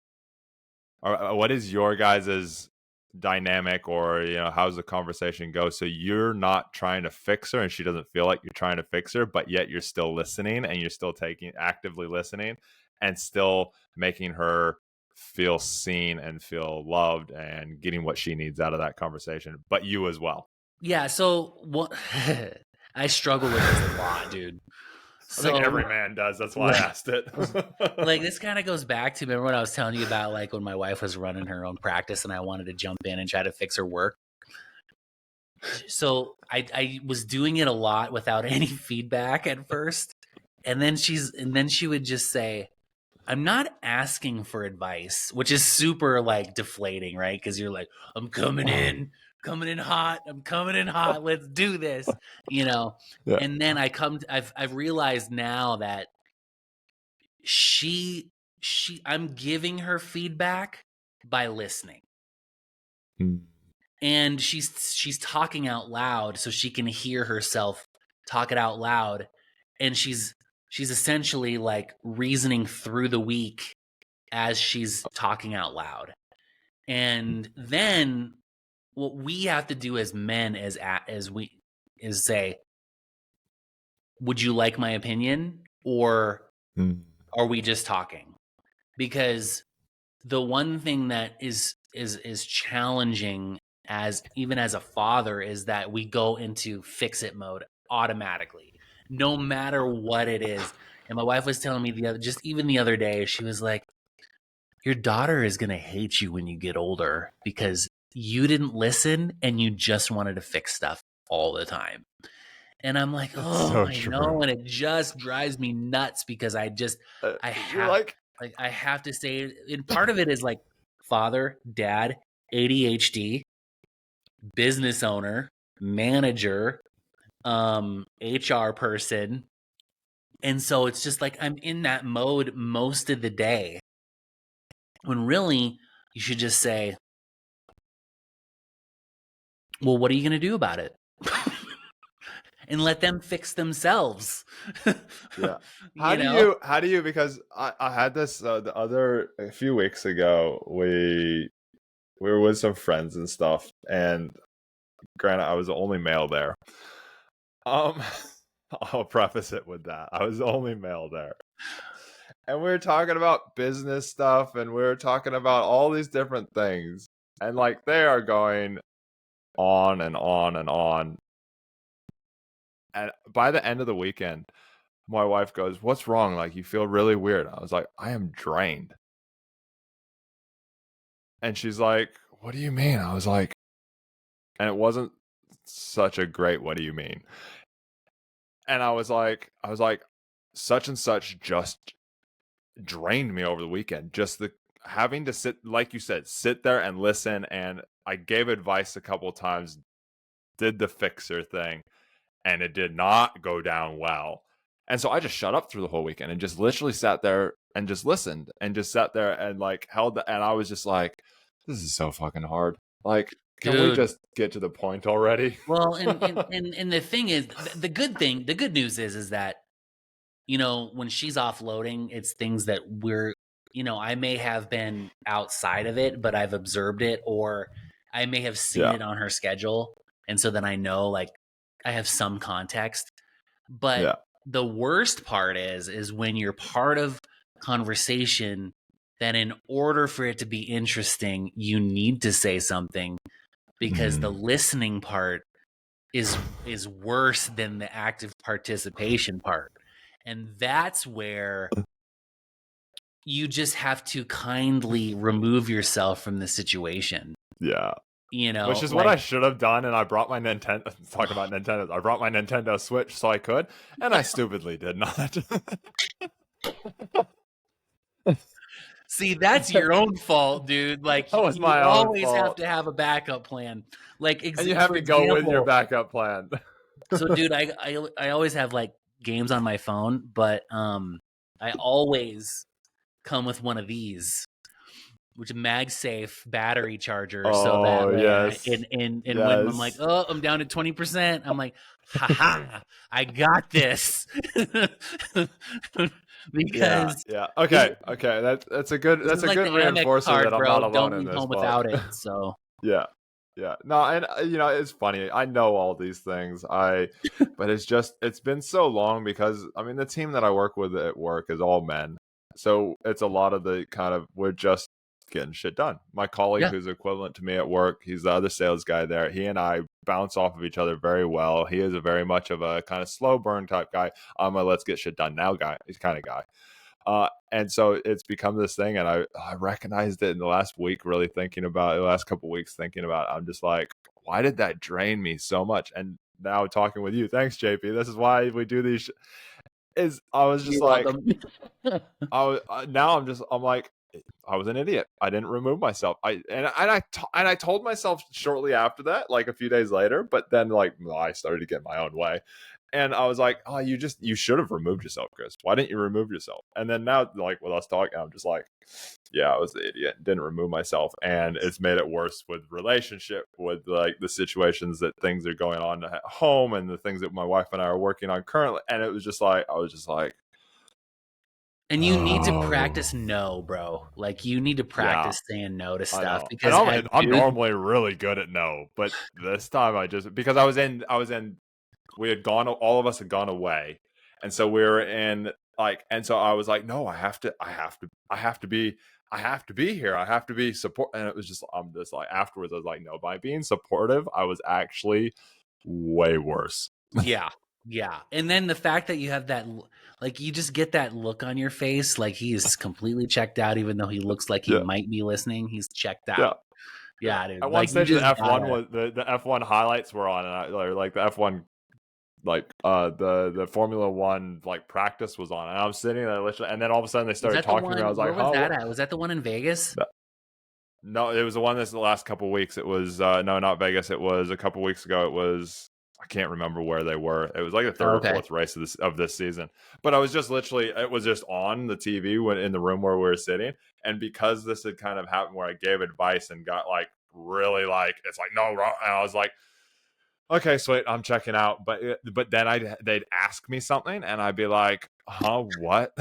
A: Or what is your guys's dynamic, or how's the conversation go? So you're not trying to fix her, and she doesn't feel like you're trying to fix her, but yet you're still listening, and you're still actively listening, and still making her feel seen and feel loved, and getting what she needs out of that conversation, but you as well.
B: Yeah. So what? I struggle with this a lot, dude.
A: I think every man does. That's why I asked it.
B: Like this kind of goes back to, remember what I was telling you about, like when my wife was running her own practice and I wanted to jump in and try to fix her work. So I was doing it a lot without any feedback at first. And then she would just say, I'm not asking for advice, which is super like deflating, right? Because you're like, I'm coming in hot. I'm coming in hot. Let's do this, Yeah. And then I've realized now that I'm giving her feedback by listening. And she's talking out loud so she can hear herself talk it out loud. And she's essentially like reasoning through the week as she's talking out loud. And then what we have to do as men is say, would you like my opinion, or are we just talking? Because the one thing that is challenging even as a father is that we go into fix it mode automatically, no matter what it is. And my wife was telling me the other day, she was like, your daughter is going to hate you when you get older because you didn't listen and you just wanted to fix stuff all the time. And I'm like,
A: It's
B: oh,
A: so
B: I
A: true.
B: know. And it just drives me nuts because I
A: You're
B: have,
A: like,
B: like, I have to say, and part of it is like father, dad, ADHD, business owner, manager, HR person. And so it's just like I'm in that mode most of the day when really you should just say, well, what are you going to do about it? And let them fix themselves.
A: yeah.
B: You know?
A: How do you, because I had this a few weeks ago, we were with some friends and stuff, and granted, I was the only male there. Um, I'll preface it with that. I was the only male there. And we were talking about business stuff, and we were talking about all these different things. And like they are going on and on and on. And by the end of the weekend, my wife goes, "What's wrong? Like you feel really weird." I was like, "I am drained." And she's like, "What do you mean?" I was like, and it wasn't such a great "what do you mean?" And I was like, such and such just drained me over the weekend. Just the having to sit, like you said, sit there and listen. And I gave advice a couple of times, did the fixer thing, and it did not go down well. And so I just shut up through the whole weekend and just literally sat there and just listened and just sat there and like held the, and I was just like, this is so fucking hard. Like, can we
B: Dude.
A: just get to the point already?
B: Well, and the thing is, the good news is that, you know, when she's offloading, it's things that we're, you know, I may have been outside of it, but I've observed it, or I may have seen
A: Yeah.
B: it on her schedule. And so then I know, like, I have some context. But
A: Yeah.
B: the worst part is when you're part of conversation that in order for it to be interesting, you need to say something because the listening part is worse than the active participation part. And that's where you just have to kindly remove yourself from the situation.
A: Yeah.
B: You
A: Which
B: know,
A: is what I
B: like,
A: should have done, and I brought my Nintendo. Talking about Nintendo, I brought my Nintendo Switch so I could, and I stupidly did not.
B: see, that's your own fault, dude. Like,
A: That was
B: you
A: my own
B: always have
A: fault,
B: to have a backup plan. Like,
A: and you have
B: for
A: to go with your
B: example,
A: backup plan.
B: so dude, I always have like games on my phone, but I always come with one of these, which is MagSafe battery charger, so that
A: Oh
B: way
A: yes,
B: and when I'm like,
A: yes.
B: oh, I'm down to 20%, I'm like, haha, I got this.
A: Yeah,
B: Because
A: yeah.
B: this
A: Okay, okay.
B: this
A: That's
B: is
A: a
B: like
A: good
B: the Amex
A: reinforcer that
B: card,
A: I'm not
B: bro.
A: alone
B: Don't
A: in
B: leave
A: this
B: home
A: boat.
B: without it. So
A: Yeah, yeah. No, and you know, it's funny. I know all these things. But it's just it's been so long because I mean the team that I work with at work is all men, so it's a lot of the kind of we're just getting shit done. My colleague
B: yeah,
A: who's equivalent to me at work, he's the other sales guy there. He and I bounce off of each other very well. He is a very much of a kind of slow burn type guy. I'm a let's get shit done now guy. He's kind of guy. And so it's become this thing, and I recognized it in the last week, really thinking about it, the last couple of weeks thinking about it. I'm just like, why did that drain me so much? And now talking with you, thanks, JP. This is why we do these. Is I was just
B: you're
A: like,
B: welcome.
A: now I'm like, I was an idiot. I didn't remove myself. And I told myself shortly after that, like a few days later. But then like I started to get my own way, and I was like, oh, you should have removed yourself, Chris. Why didn't you remove yourself? And then now, like with us talking, I'm just like, yeah, I was the idiot. Didn't remove myself, and it's made it worse with relationship, with like the situations that things are going on at home, and the things that my wife and I are working on currently. And it was just like I was just like,
B: And you need to
A: oh.
B: practice no, bro. Like, you need to
A: Yeah,
B: practice saying no to
A: I
B: stuff
A: know, and
B: because as
A: I'm
B: dude,
A: normally really good at no, but this time I just because I was in we had gone all of us had gone away, and so we were in like, and so I was like, no, I have to be here, I have to be support, and it was just I'm just like afterwards I was like, no, by being supportive, I was actually way worse.
B: yeah. Yeah. And then the fact that you have that, like, you just get that look on your face, like he is completely checked out, even though he looks like he
A: Yeah.
B: might be listening. He's checked
A: Yeah.
B: out.
A: Yeah.
B: Yeah, dude.
A: At one
B: Like, you
A: stage, the
B: just
A: F1
B: gotta.
A: was the F1 highlights were on, and like the F1 the Formula One like practice was on, and I was sitting there literally, and then all of a sudden they
B: Was
A: started
B: that the
A: talking to me. I
B: one?
A: was
B: Where
A: like,
B: was
A: "Huh?
B: that at? Was that the one in Vegas?
A: No, it was the one that's the last couple of weeks. It was no, not Vegas. It was a couple of weeks ago. It was I can't remember where they were. It was like the third or
B: Okay.
A: fourth race of this season. But I was just literally it was just on the TV when in the room where we were sitting. And because this had kind of happened where I gave advice and got like really like it's like no wrong, and I was like, okay, sweet, I'm checking out. But then they'd ask me something and I'd be like, huh, what?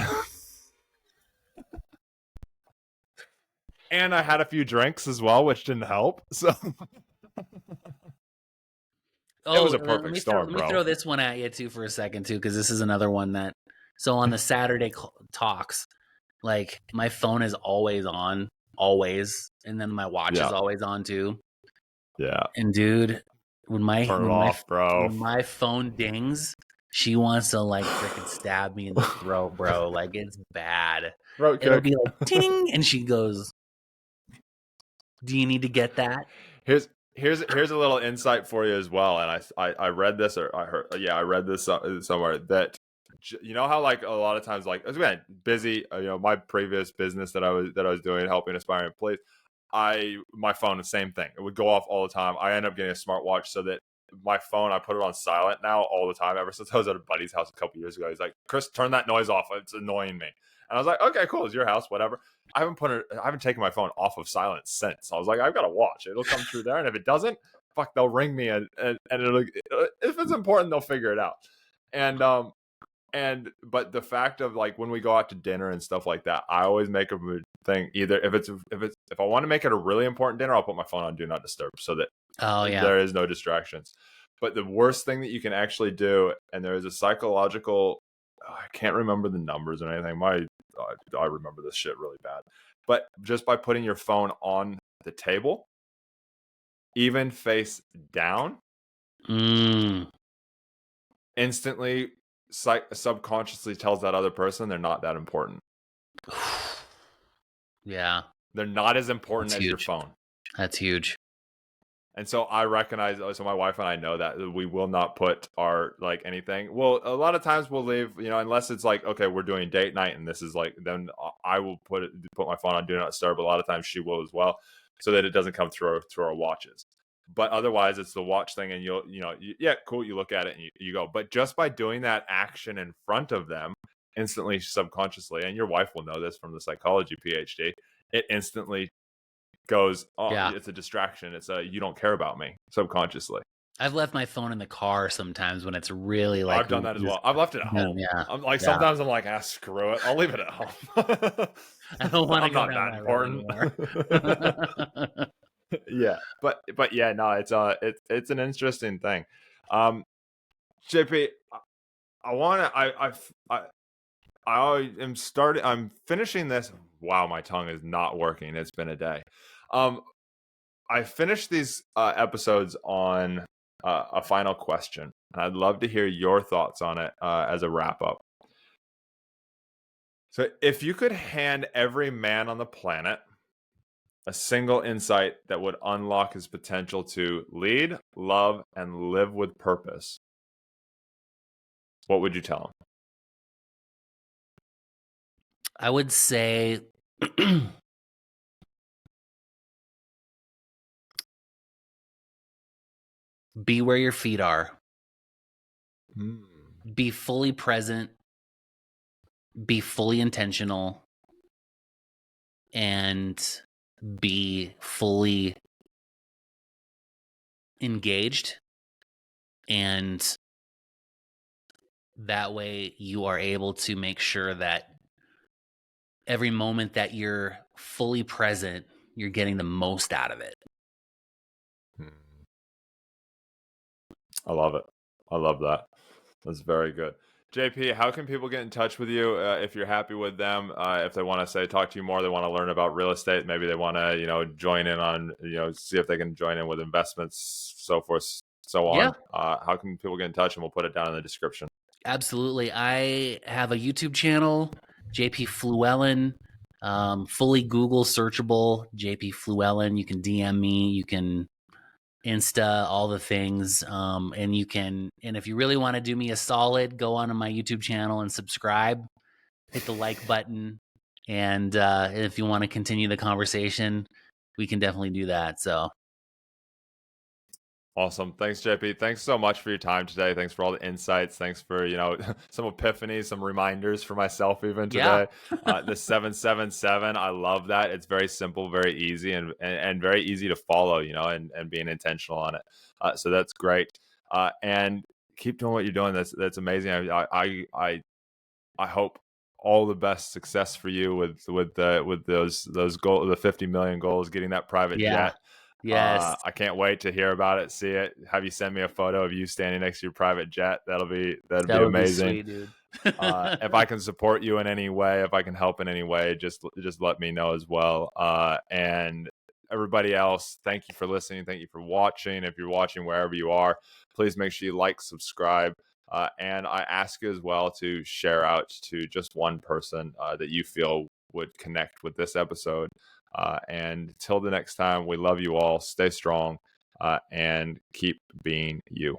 A: And I had a few drinks as well, which didn't help. So it
B: Oh,
A: was a
B: let
A: perfect
B: me throw
A: storm,
B: let me
A: bro.
B: throw this one at you too for a second too, because this is another one that. So on the Saturday talks, like my phone is always on, always, and then my watch is
A: Yeah.
B: always on too.
A: Yeah.
B: And dude, when my
A: Turn it
B: when my
A: off, bro.
B: when my phone dings, she wants to like freaking stab me in the throat, bro. Like it's bad.
A: Throat
B: It'll
A: cook.
B: be like ting, and she goes, "Do you need to get that?"
A: Here's a little insight for you as well. And I read this or I heard I read this somewhere that you know how like a lot of times like again busy my previous business that I was doing helping aspiring employees my phone the same thing, it would go off all the time. I end up getting a smartwatch so that my phone I put it on silent now all the time ever since I was at a buddy's house a couple years ago. He's like, Chris, turn that noise off, it's annoying me. And I was like, okay, cool, it's your house, whatever. I haven't taken my phone off of silent since. I was like, I've got to watch. It'll come through there, and if it doesn't, fuck, they'll ring me, and if it's important, they'll figure it out. But the fact of like when we go out to dinner and stuff like that, I always make a thing either if I want to make it a really important dinner, I'll put my phone on do not disturb so that
B: Oh yeah.
A: there is no distractions. But the worst thing that you can actually do, and there is a psychological, I can't remember the numbers or anything. I remember this shit really bad. But just by putting your phone on the table, even face down, instantly subconsciously tells that other person they're not that important.
B: Yeah.
A: They're not as important
B: That's
A: as your
B: huge.
A: phone.
B: That's huge.
A: And so I recognize, so my wife and I know that we will not put our like anything. Well, a lot of times we'll leave, unless it's like, okay, we're doing date night and this is like, then I will put my phone on do not disturb. A lot of times she will as well, so that it doesn't come through our watches. But otherwise, it's the watch thing, and yeah, cool. You look at it and you go. But just by doing that action in front of them, instantly, subconsciously, and your wife will know this from the psychology PhD, it instantly goes, oh,
B: Yeah.
A: it's a distraction. It's you don't care about me subconsciously.
B: I've left my phone in the car sometimes when it's really like
A: I've done that as well. I've left it at home.
B: Yeah.
A: I'm like,
B: Yeah.
A: sometimes I'm like, screw it. I'll leave it at home.
B: I don't want to
A: I'm
B: go
A: not
B: down
A: that
B: that road
A: important.
B: anymore.
A: Yeah, but yeah, no, it's an interesting thing. JP, I want to. I'm finishing this. Wow, my tongue is not working. It's been a day. I finished these episodes on a final question, and I'd love to hear your thoughts on it as a wrap up. So, if you could hand every man on the planet a single insight that would unlock his potential to lead, love, and live with purpose, what would you tell him?
B: I would say be where your feet are. Be fully present. Be fully intentional. And be fully engaged. And that way you are able to make sure that every moment that you're fully present, you're getting the most out of it.
A: I love it. I love that. That's very good. JP, how can people get in touch with you if you're happy with them? If they want to talk to you more, they want to learn about real estate. Maybe they want to, join in on, see if they can join in with investments, so forth, so
B: Yeah,
A: on, how can people get in touch? And we'll put it down in the description.
B: absolutely. I have a YouTube channel, JP Fluellen, fully Google searchable, JP Fluellen. You can DM me, you can Insta, all the things. And if you really want to do me a solid, go onto my YouTube channel and subscribe, hit the like button. And if you want to continue the conversation, we can definitely do that. So,
A: Awesome. Thanks, JP. Thanks so much for your time today. Thanks for all the insights. Thanks for, some epiphanies, some reminders for myself even
B: yeah.
A: today. The 777, I love that. It's very simple, very easy, and very easy to follow, and being intentional on it. So that's great. And keep doing what you're doing. That's amazing. I hope all the best success for you with those goals, the 50 million goals, getting that private
B: Yeah.
A: jet.
B: Yes.
A: I can't wait to hear about it, see it. Have you send me a photo of you standing next to your private jet? That'd
B: That
A: be
B: would be
A: amazing.
B: sweet, dude.
A: If I can support you in any way, if I can help in any way, just let me know as well. And everybody else, thank you for listening. Thank you for watching. If you're watching wherever you are, please make sure you like, subscribe. And I ask you as well to share out to just one person that you feel would connect with this episode. And till the next time, we love you all. Stay strong and keep being you.